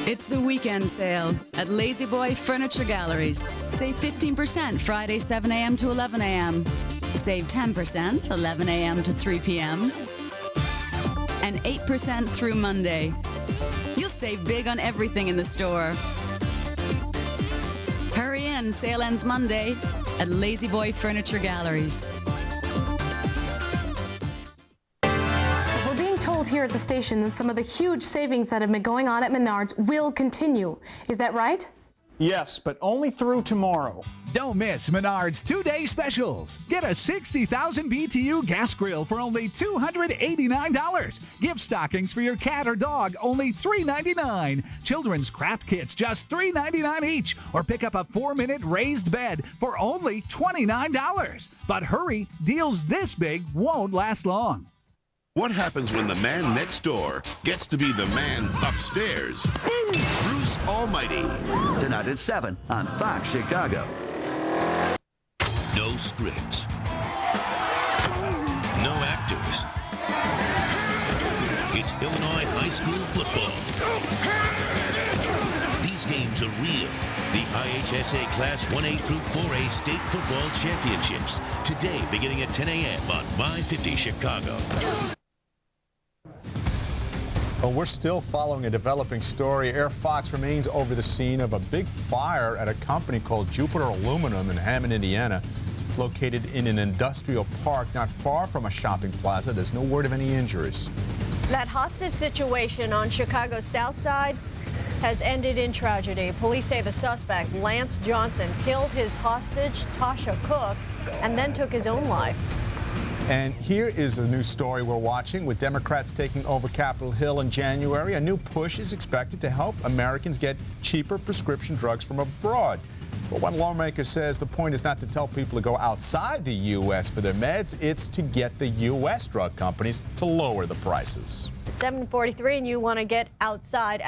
It's the weekend sale at Lazy Boy Furniture Galleries. Save 15% Friday 7 a.m. to 11 a.m. Save 10% 11 a.m. to 3 p.m. And 8% through Monday. You'll save big on everything in the store. Hurry in, sale ends Monday at Lazy Boy Furniture Galleries. We're being told here at the station that some of the huge savings that have been going on at Menards will continue. Is that right? Yes, but only through tomorrow. Don't miss Menards 2-day specials. Get a 60,000 BTU gas grill for only $289. Gift stockings for your cat or dog, only $3.99. Children's craft kits, just $3.99 each. Or pick up a 4-minute raised bed for only $29. But hurry, deals this big won't last long. What happens when the man next door gets to be the man upstairs? Bruce Almighty. Tonight at 7 on Fox Chicago. No scripts. No actors. It's Illinois high school football. These games are real. The IHSA Class 1A through 4A State Football Championships. Today, beginning at 10 a.m. on My 50 Chicago. Well, we're still following a developing story. Air Fox remains over the scene of a big fire at a company called Jupiter Aluminum in Hammond, Indiana. It's located in an industrial park not far from a shopping plaza. There's no word of any injuries. That hostage situation on Chicago's South Side has ended in tragedy. Police say the suspect, Lance Johnson, killed his hostage, Tasha Cook, and then took his own life. And here is a new story we're watching. With Democrats taking over Capitol Hill in January, a new push is expected to help Americans get cheaper prescription drugs from abroad. But one lawmaker says the point is not to tell people to go outside the U.S. for their meds, it's to get the U.S. drug companies to lower the prices. It's 7:43, and you want to get outside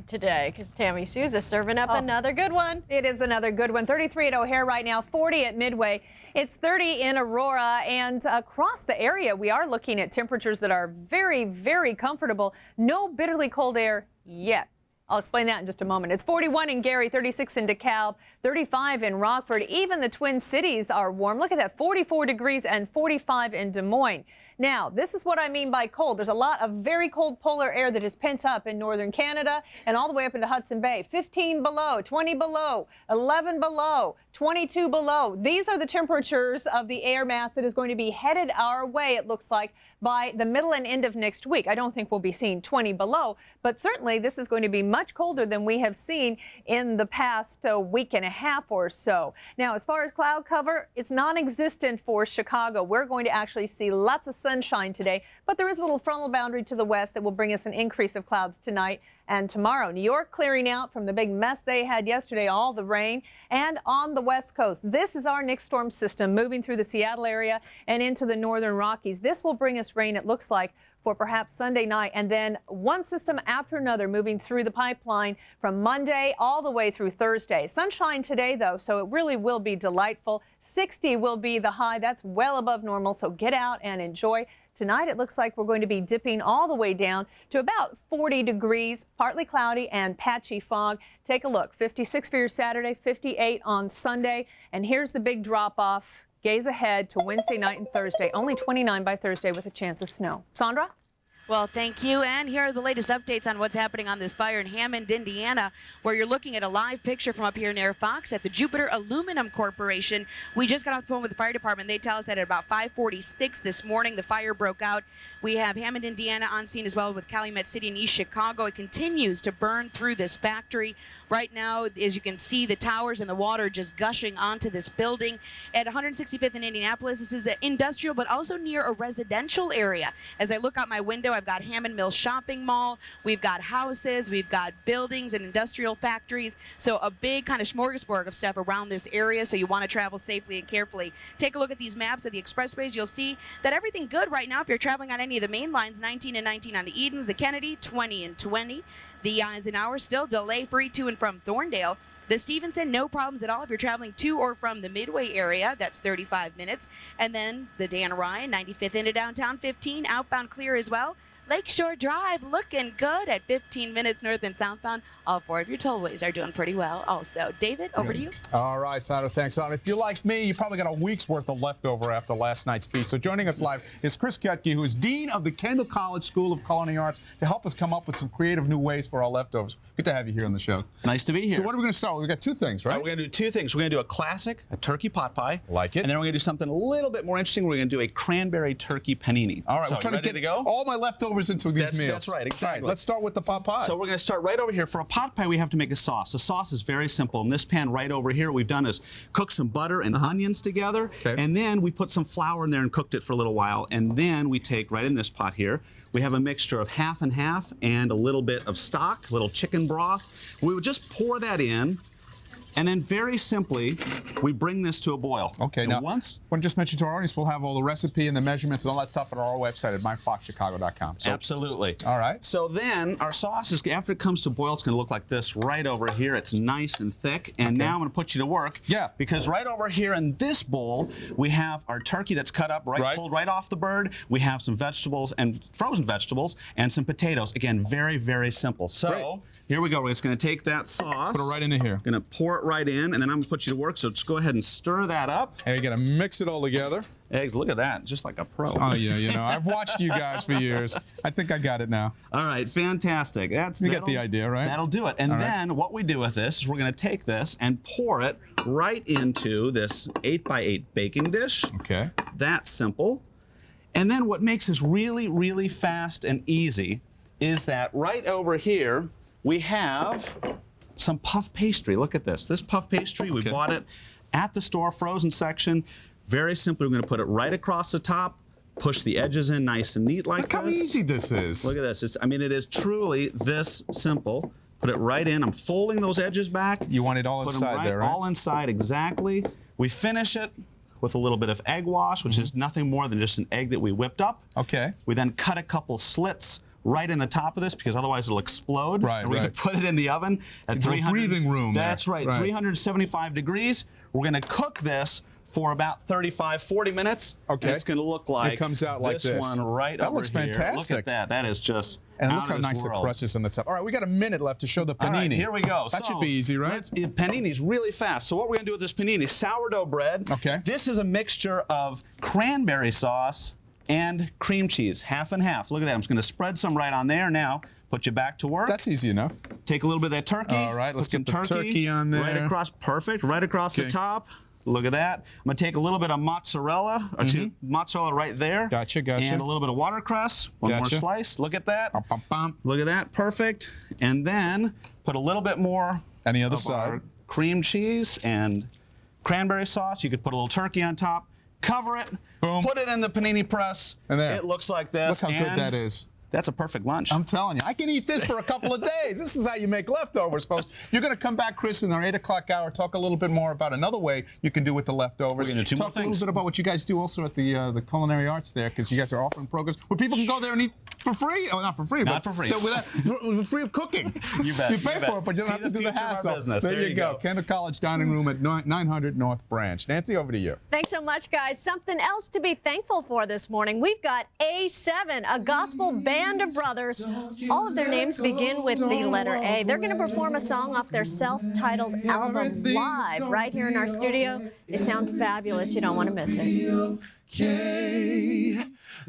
today because Tammy Souza's serving up another good one. It is another good one. 33 at O'Hare right now, 40 at Midway. It's 30 in Aurora, and across the area, we are looking at temperatures that are very, very comfortable. No bitterly cold air yet. I'll explain that in just a moment. It's 41 in Gary, 36 in DeKalb, 35 in Rockford. Even the Twin Cities are warm. Look at that, 44 degrees and 45 in Des Moines. Now, this is what I mean by cold. There's a lot of very cold polar air that is pent up in northern Canada and all the way up into Hudson Bay. 15 below, 20 below, 11 below, 22 below. These are the temperatures of the air mass that is going to be headed our way, it looks like, by the middle and end of next week. I don't think we'll be seeing 20 below, but certainly this is going to be much colder than we have seen in the past week and a half or so. Now, as far as cloud cover, it's non-existent for Chicago. We're going to actually see lots of sunshine today, but there is a little frontal boundary to the west that will bring us an increase of clouds tonight and tomorrow. New York clearing out from the big mess they had yesterday, all the rain, and on the west coast. This is our next storm system moving through the Seattle area and into the northern Rockies. This will bring us rain, it looks like, for perhaps Sunday night, and then one system after another moving through the pipeline from Monday all the way through Thursday. Sunshine today, though, so it really will be delightful. 60 will be the high. That's well above normal, so get out and enjoy. Tonight, it looks like we're going to be dipping all the way down to about 40 degrees, partly cloudy and patchy fog. Take a look. 56 for your Saturday, 58 on Sunday, and here's the big drop-off. Gaze ahead to Wednesday night and Thursday. Only 29 by Thursday with a chance of snow. Sandra? Well, thank you. And here are the latest updates on what's happening on this fire in Hammond, Indiana, where you're looking at a live picture from up here near Fox at the Jupiter Aluminum Corporation. We just got off the phone with the fire department. They tell us that at about 5:46 this morning, the fire broke out. We have Hammond, Indiana on scene as well with Calumet City and East Chicago. It continues to burn through this factory. Right now, as you can see, the towers and the water just gushing onto this building. At 165th in Indianapolis, this is an industrial, but also near a residential area. As I look out my window, I've got Hammond Mills Shopping Mall. We've got houses. We've got buildings and industrial factories. So a big kind of smorgasbord of stuff around this area. So you want to travel safely and carefully. Take a look at these maps of the expressways. You'll see that everything good right now if you're traveling on any of the main lines. 19 and 19 on the Edens, the Kennedy, 20 and 20. The Eisenhower still delay-free to and from Thorndale. The Stevenson, no problems at all if you're traveling to or from the Midway area. That's 35 minutes. And then the Dan Ryan, 95th into downtown, 15. Outbound clear as well. Lakeshore Drive looking good at 15 minutes north and southbound. All four of your tollways are doing pretty well also. David, over to you. All right, Sandra, thanks. If you're like me, you probably got a week's worth of leftover after last night's feast. So joining us live is Chris Kutke, who is Dean of the Kendall College School of Culinary Arts, to help us come up with some creative new ways for our leftovers. Good to have you here on the show. Nice to be here. So what are we going to start with? We've got two things, right? We're going to do two things. We're going to do a classic, a turkey pot pie. Like it. And then we're going to do something a little bit more interesting. We're going to do a cranberry turkey panini. All right, so we're trying to get all my leftovers into these meals. That's right, exactly. All right, let's start with the pot pie. So we're going to start right over here. For a pot pie, we have to make a sauce. The sauce is very simple. In this pan right over here, what we've done is cook some butter and onions together. Okay. And then we put some flour in there and cooked it for a little while. And then we take, right in this pot here, we have a mixture of half and half and a little bit of stock, a little chicken broth. We would just pour that in. And then very simply, we bring this to a boil. Okay, now, once, I want to just mention to our audience, we'll have all the recipe and the measurements and all that stuff at our website at myfoxchicago.com. So, absolutely. All right. So then our sauce is, after it comes to boil, it's going to look like this right over here. It's nice and thick. And now I'm going to put you to work. Yeah. Because right over here in this bowl, we have our turkey that's cut up, pulled right off the bird. We have some vegetables and frozen vegetables and some potatoes. Again, very, very simple. So here we go. We're just going to take that sauce. Put it right into here. Going to pour it right in, and then I'm going to put you to work. So just go ahead and stir that up. And you're going to mix it all together. Eggs, look at that, just like a pro. Oh, yeah, you know, I've watched you guys for years. I think I got it now. All right, fantastic. You get the idea, right? That'll do it. And then what we do with this is we're going to take this and pour it right into this 8x8 baking dish. Okay. That's simple. And then what makes this really, really fast and easy is that right over here we have some puff pastry. Look at this. This puff pastry, we bought it at the store, frozen section. Very simply, we're going to put it right across the top, push the edges in nice and neat like this. Look how easy this is. Look at this. I mean, it is truly this simple. Put it right in. I'm folding those edges back. You want it all inside there, right? All inside, exactly. We finish it with a little bit of egg wash, which is nothing more than just an egg that we whipped up. Okay. We then cut a couple slits right in the top of this because otherwise it'll explode. Right, and we can put it in the oven at 300. Breathing room. That's right, 375 degrees. We're going to cook this for about 35, 40 minutes. Okay. And it's going to look like it comes out like this one right over here. That looks fantastic. Look at that. That is just And look how nice the crust is on the top. All right, we got a minute left to show the panini. All right, here we go. That should be easy, right? Panini's really fast. So what we're going to do with this panini, sourdough bread. Okay. This is a mixture of cranberry sauce and cream cheese, half and half. Look at that. I'm just going to spread some right on there now. Put you back to work. That's easy enough. Take a little bit of that turkey. All right, let's get the turkey on there. Right across, perfect. Right across the top. Look at that. I'm going to take a little bit of mozzarella, mozzarella right there. Gotcha. And a little bit of watercress. One more slice. Look at that. Look at that. Perfect. And then put a little bit more of our cream cheese and cranberry sauce. You could put a little turkey on top. cover it, Boom. put it in the panini press. And there. It looks like this. Look how good and that is. That's a perfect lunch. I'm telling you, I can eat this for a couple of days. This is how you make leftovers, folks. You're going to come back, Chris, in our 8 o'clock hour, talk a little bit more about another way you can do with the leftovers. We're going to do 2 more Talk a things. little bit about what you guys do also at the culinary arts there, because you guys are offering programs where people can go there and eat for free. Oh, not for free, Not but for free. for free of cooking. You bet. You pay you bet. for it, but you don't See have to do the future of our hassle. business. There you go. Kendall College Dining Room at 900 North Branch. Nancy, over to you. Thanks so much, guys. Something else to be thankful for this morning. We've got A7, a gospel band of brothers. All of their names begin with the letter A. They're going to perform a song off their self-titled album live right here in our studio. They sound fabulous. You don't want to miss it. Okay,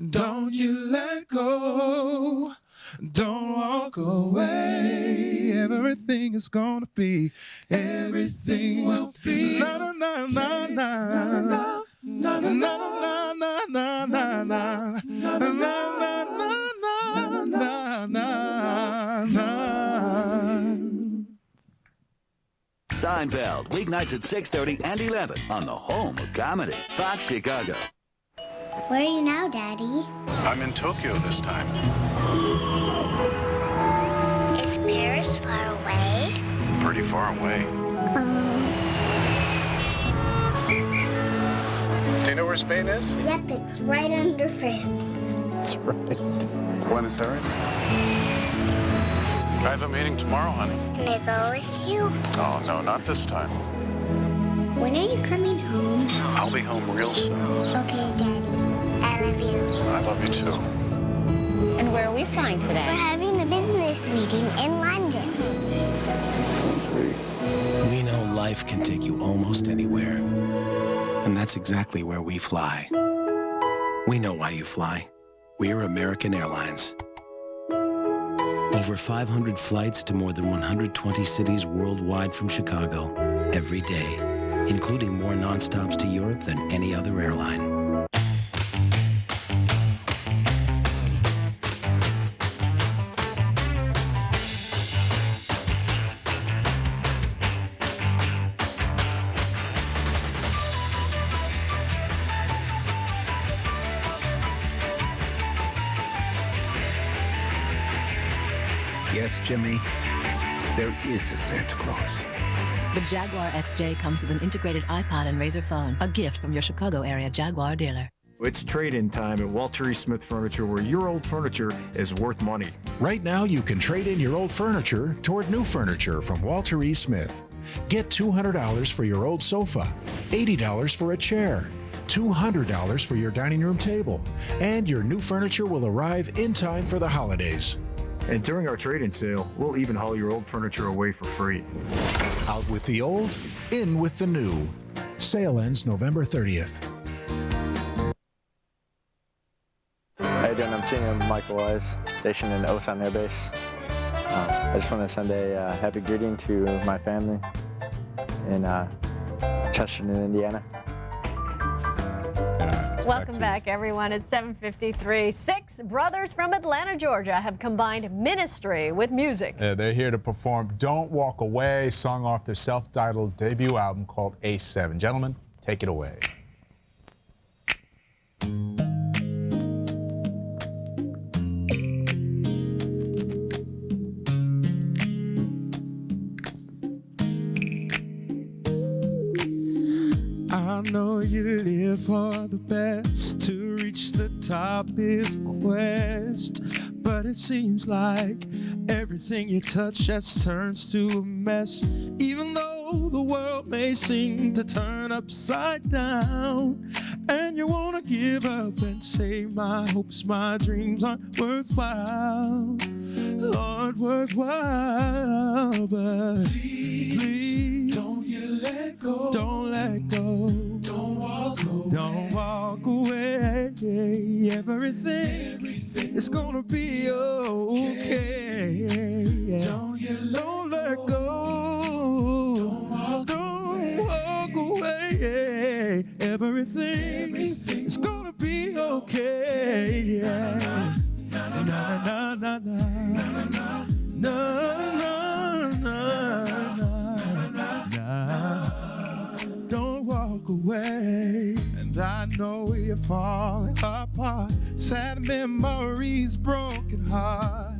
don't you let go. Don't walk away. Everything is gonna be. Everything will be. Na na na na na. Na na na na na na na na. Na na na na na na. Seinfeld, weeknights at 6:30 and 11 on the home of comedy, Fox Chicago. Where are you now, Daddy? I'm in Tokyo this time. Is Paris far away? Pretty far away. Do you know where Spain is? Yep, it's right under France. That's right. Buenos Aires. I have a meeting tomorrow, honey. Can I go with you? Oh, no, not this time. When are you coming home? I'll be home real soon. Okay, Daddy. I love you. I love you too. And where are we flying today? We're having a business meeting in London. Sweet. We know life can take you almost anywhere. And that's exactly where we fly. We know why you fly. We're American Airlines. Over 500 flights to more than 120 cities worldwide from Chicago every day, including more nonstops to Europe than any other airline. Yes, Jimmy, there is a Santa Claus. The Jaguar XJ comes with an integrated iPod and Razr phone, a gift from your Chicago area Jaguar dealer. It's trade-in time at Walter E. Smith Furniture, where your old furniture is worth money. Right now, you can trade in your old furniture toward new furniture from Walter E. Smith. Get $200 for your old sofa, $80 for a chair, $200 for your dining room table, and your new furniture will arrive in time for the holidays. And during our trade-in sale, we'll even haul your old furniture away for free. Out with the old, in with the new. Sale ends November 30th. How you doing? I'm Senior Michael Wise, stationed in Osan Air Base. I just want to send a happy greeting to my family in Chesterton, Indiana. Welcome back, everyone. It's 7:53. 6 brothers from Atlanta, Georgia have combined ministry with music. Yeah, they're here to perform Don't Walk Away, song off their self-titled debut album called A7. Gentlemen, take it away. I know you live for the best. To reach the top is a quest. But it seems like everything you touch just turns to a mess. Even though the world may seem to turn upside down, and you wanna give up and say my hopes, my dreams aren't worthwhile, aren't worthwhile. But please don't you let go. Don't let go. Don't walk away. Don't walk away. Everything is gonna be okay. Don't let go. Don't walk away. Everything is gonna be okay. Na na na na na na na na. Don't walk away. And I I know you're falling apart. Sad memories, broken heart.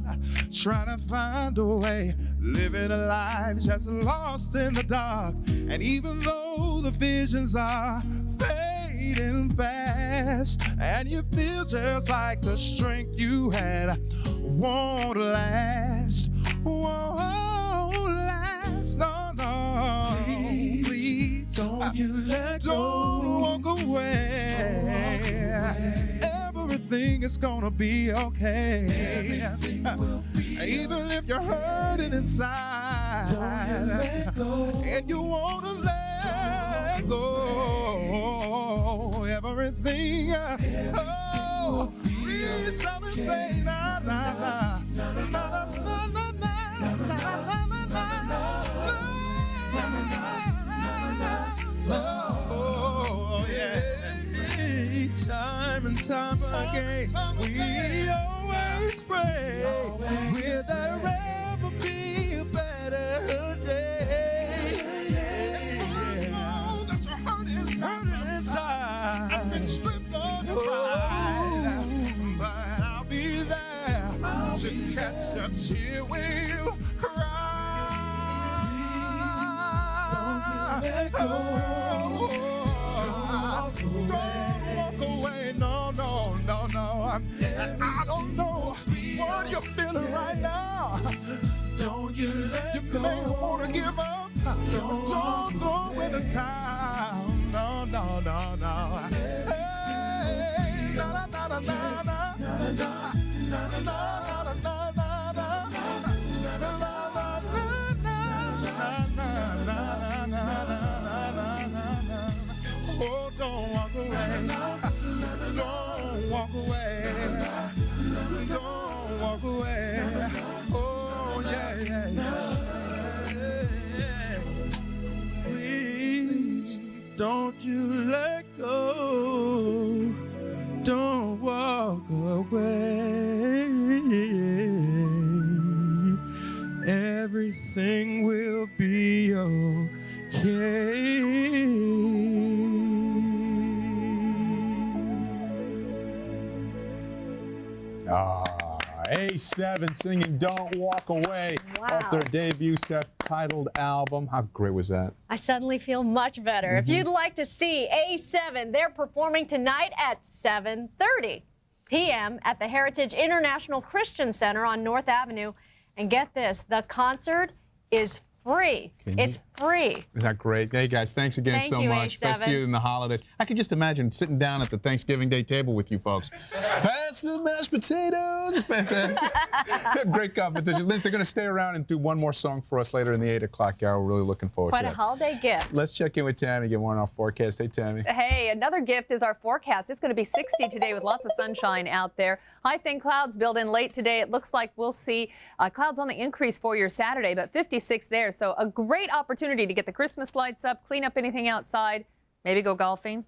Trying to find a way, living a life just lost in the dark. And even though the visions are fading fast, and you feel just like the strength you had won't last, won't last, no. Please don't you let go, don't walk away. Everything is gonna be okay. Even if you're hurting inside, don't you let go. And you wanna let go. Everything, oh, please stop and say na na na na na na na na na. Oh yeah. Time and time again, we always pray. Will there ever be a better day? And I know that you're hurting inside. I've been stripped of your pride, but I'll be there to catch a tear when you cry. Don't you let go. And I don't know what you're feeling right now. Don't you let go. You may want to give up. Don't throw in the towel. No. Hey, na na na na na na na na na. Oh, don't walk away. Don't walk away. Don't walk away. Oh, yeah. Please, don't you let go. Don't walk away. Everything will be okay. A7 singing Don't Walk Away off their debut self-titled album. How great was that? I suddenly feel much better. If you'd like to see A7, they're performing tonight at 7:30 p.m. at the Heritage International Christian Center on North Avenue. And get this, the concert is free. It's free. Is that great? Hey, guys, thanks again so much. A7. Best to you in the holidays. I could just imagine sitting down at the Thanksgiving Day table with you folks. Pass the mashed potatoes. It's fantastic. Great competition. Liz, they're going to stay around and do one more song for us later in the 8 o'clock hour. We're really looking forward to Quite it. a holiday gift. Let's check in with Tammy, get one on our forecast. Hey, Tammy. Hey, another gift is our forecast. It's going to be 60 today with lots of sunshine out there. High thin clouds build in late today. It looks like we'll see clouds on the increase for your Saturday, but 56 there. So a great opportunity to get the Christmas lights up, clean up anything outside, maybe go golfing.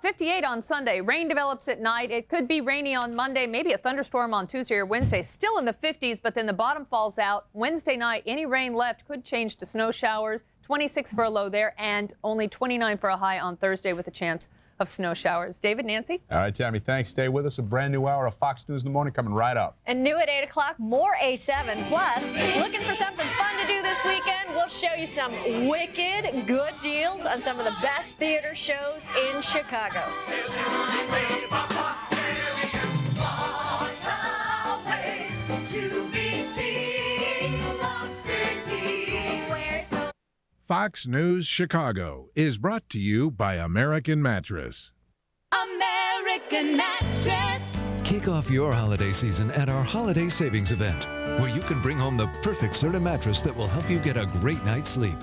58 on Sunday. Rain develops at night. It could be rainy on Monday, maybe a thunderstorm on Tuesday or Wednesday. Still in the 50s, but then the bottom falls out. Wednesday night, any rain left could change to snow showers. 26 for a low there, and only 29 for a high on Thursday with a chance of snow showers. David, Nancy? All right, Tammy, thanks. Stay with us. A brand new hour of Fox News in the Morning coming right up. And new at 8 o'clock, more A7. Plus, looking for something fun to do this weekend? We'll show you some wicked good deals on some of the best theater shows in Chicago. Fox News Chicago is brought to you by American Mattress. American Mattress. Kick off your holiday season at our Holiday Savings Event, where you can bring home the perfect Serta mattress that will help you get a great night's sleep.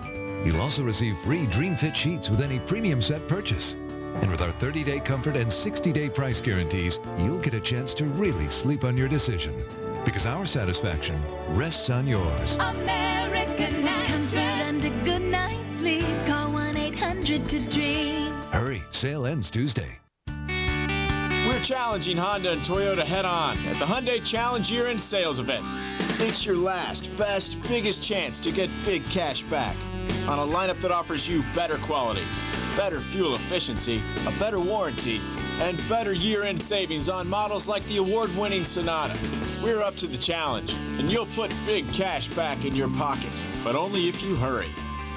You'll also receive free Dream Fit sheets with any premium set purchase. And with our 30-day comfort and 60-day price guarantees, you'll get a chance to really sleep on your decision. Because our satisfaction rests on yours. American Mattress. Comfort and a good night's sleep. Call 1-800-DREAM. Hurry, sale ends Tuesday. We're challenging Honda and Toyota head-on at the Hyundai Challenge Year-End Sales Event. It's your last, best, biggest chance to get big cash back on a lineup that offers you better quality, better fuel efficiency, a better warranty, and better year-end savings on models like the award-winning Sonata. We're up to the challenge, and you'll put big cash back in your pocket, but only if you hurry.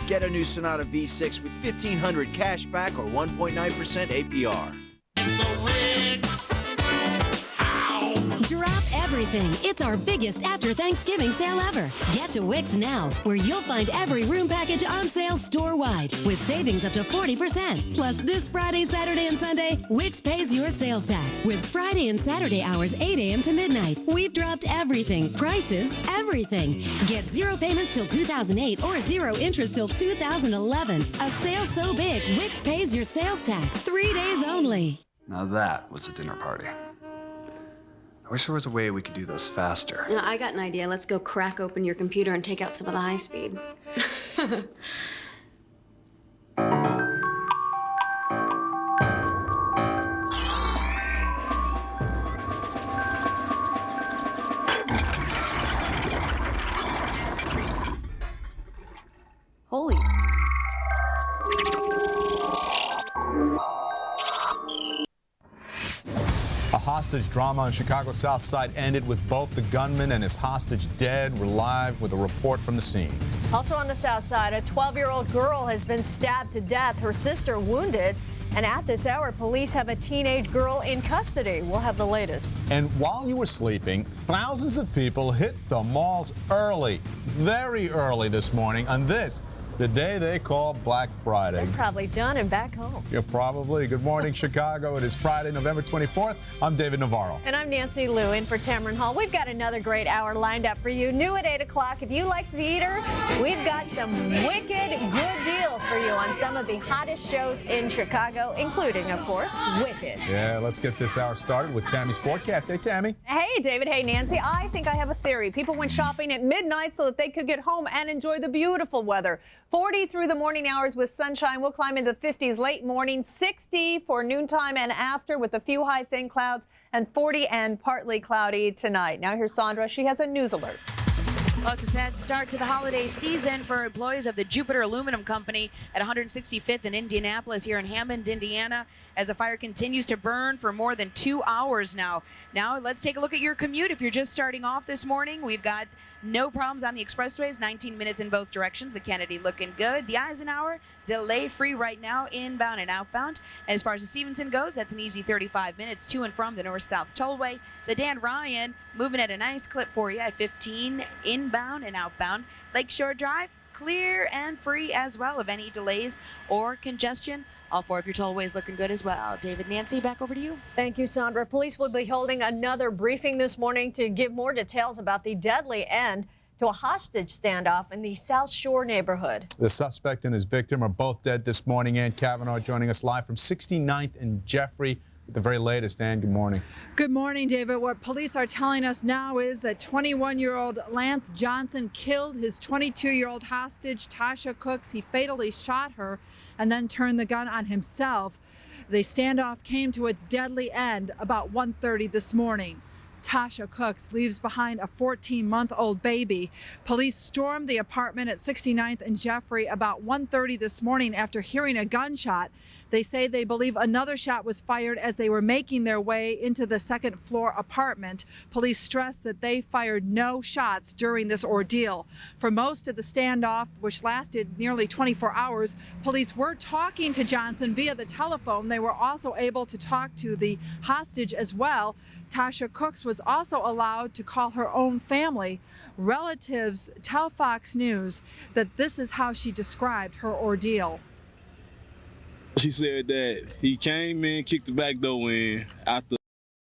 Get a new Sonata V6 with $1,500 cash back or 1.9% APR. Drop everything. It's our biggest after Thanksgiving sale ever. Get to Wix now, where you'll find every room package on sale store-wide with savings up to 40%. Plus, this Friday, Saturday, and Sunday, Wix pays your sales tax with Friday and Saturday hours 8 a.m. to midnight. We've dropped everything. Prices, everything. Get 0 payments till 2008 or 0 interest till 2011. A sale so big, Wix pays your sales tax. 3 days only. Now that was a dinner party. I wish there was a way we could do this faster. I got an idea. Let's go crack open your computer and take out some of the high speed. Holy. A hostage drama on Chicago's South Side ended with both the gunman and his hostage dead. We're live with a report from the scene. Also on the South Side, a 12-year-old girl has been stabbed to death, her sister wounded. And at this hour, police have a teenage girl in custody. We'll have the latest. And while you were sleeping, thousands of people hit the malls early, very early this morning on this, the day they call Black Friday. They're probably done and back home. Yeah, probably. Good morning, Chicago. It is Friday, November 24th. I'm David Navarro. And I'm Nancy Liu in for Tamron Hall. We've got another great hour lined up for you. New at 8 o'clock. If you like theater, we've got some wicked good deals for you on some of the hottest shows in Chicago, including, of course, Wicked. Yeah, let's get this hour started with Tammy's forecast. Hey, Tammy. Hey, David. Hey, Nancy. I think I have a theory. People went shopping at midnight so that they could get home and enjoy the beautiful weather. 40 through the morning hours with sunshine. We'll climb into the 50s late morning, 60 for noontime and after with a few high thin clouds, and 40 and partly cloudy tonight. Now here's Sandra. She has a news alert. Well, it's a sad start to the holiday season for employees of the Jupiter Aluminum Company at 165th in Indianapolis here in Hammond, Indiana, as the fire continues to burn for more than 2 hours now. Now, let's take a look at your commute. If you're just starting off this morning, we've got no problems on the expressways, 19 minutes in both directions. The Kennedy looking good. The Eisenhower, delay-free right now, inbound and outbound. And as far as the Stevenson goes, that's an easy 35 minutes to and from the north-south tollway. The Dan Ryan moving at a nice clip for you at 15 inbound and outbound. Lakeshore Drive, clear and free as well of any delays or congestion. All 4 of your tollways looking good as well. David, Nancy, back over to you. Thank you, Sandra. Police will be holding another briefing this morning to give more details about the deadly end to a hostage standoff in the South Shore neighborhood. The suspect and his victim are both dead this morning. Ann Kavanaugh joining us live from 69th and Jeffrey. The very latest. Ann, good morning. Good morning, David. What police are telling us now is that 21-year-old Lance Johnson killed his 22-year-old hostage, Tasha Cooks. He fatally shot her and then turned the gun on himself. The standoff came to its deadly end about 1:30 this morning. Tasha Cooks leaves behind a 14-month-old baby. Police stormed the apartment at 69th and Jeffrey about 1:30 this morning after hearing a gunshot. They say they believe another shot was fired as they were making their way into the second-floor apartment. Police stressed that they fired no shots during this ordeal. For most of the standoff, which lasted nearly 24 hours, police were talking to Johnson via the telephone. They were also able to talk to the hostage as well. Tasha Cooks was also allowed to call her own family. Relatives tell Fox News that this is how she described her ordeal. She said that he came in, kicked the back door in after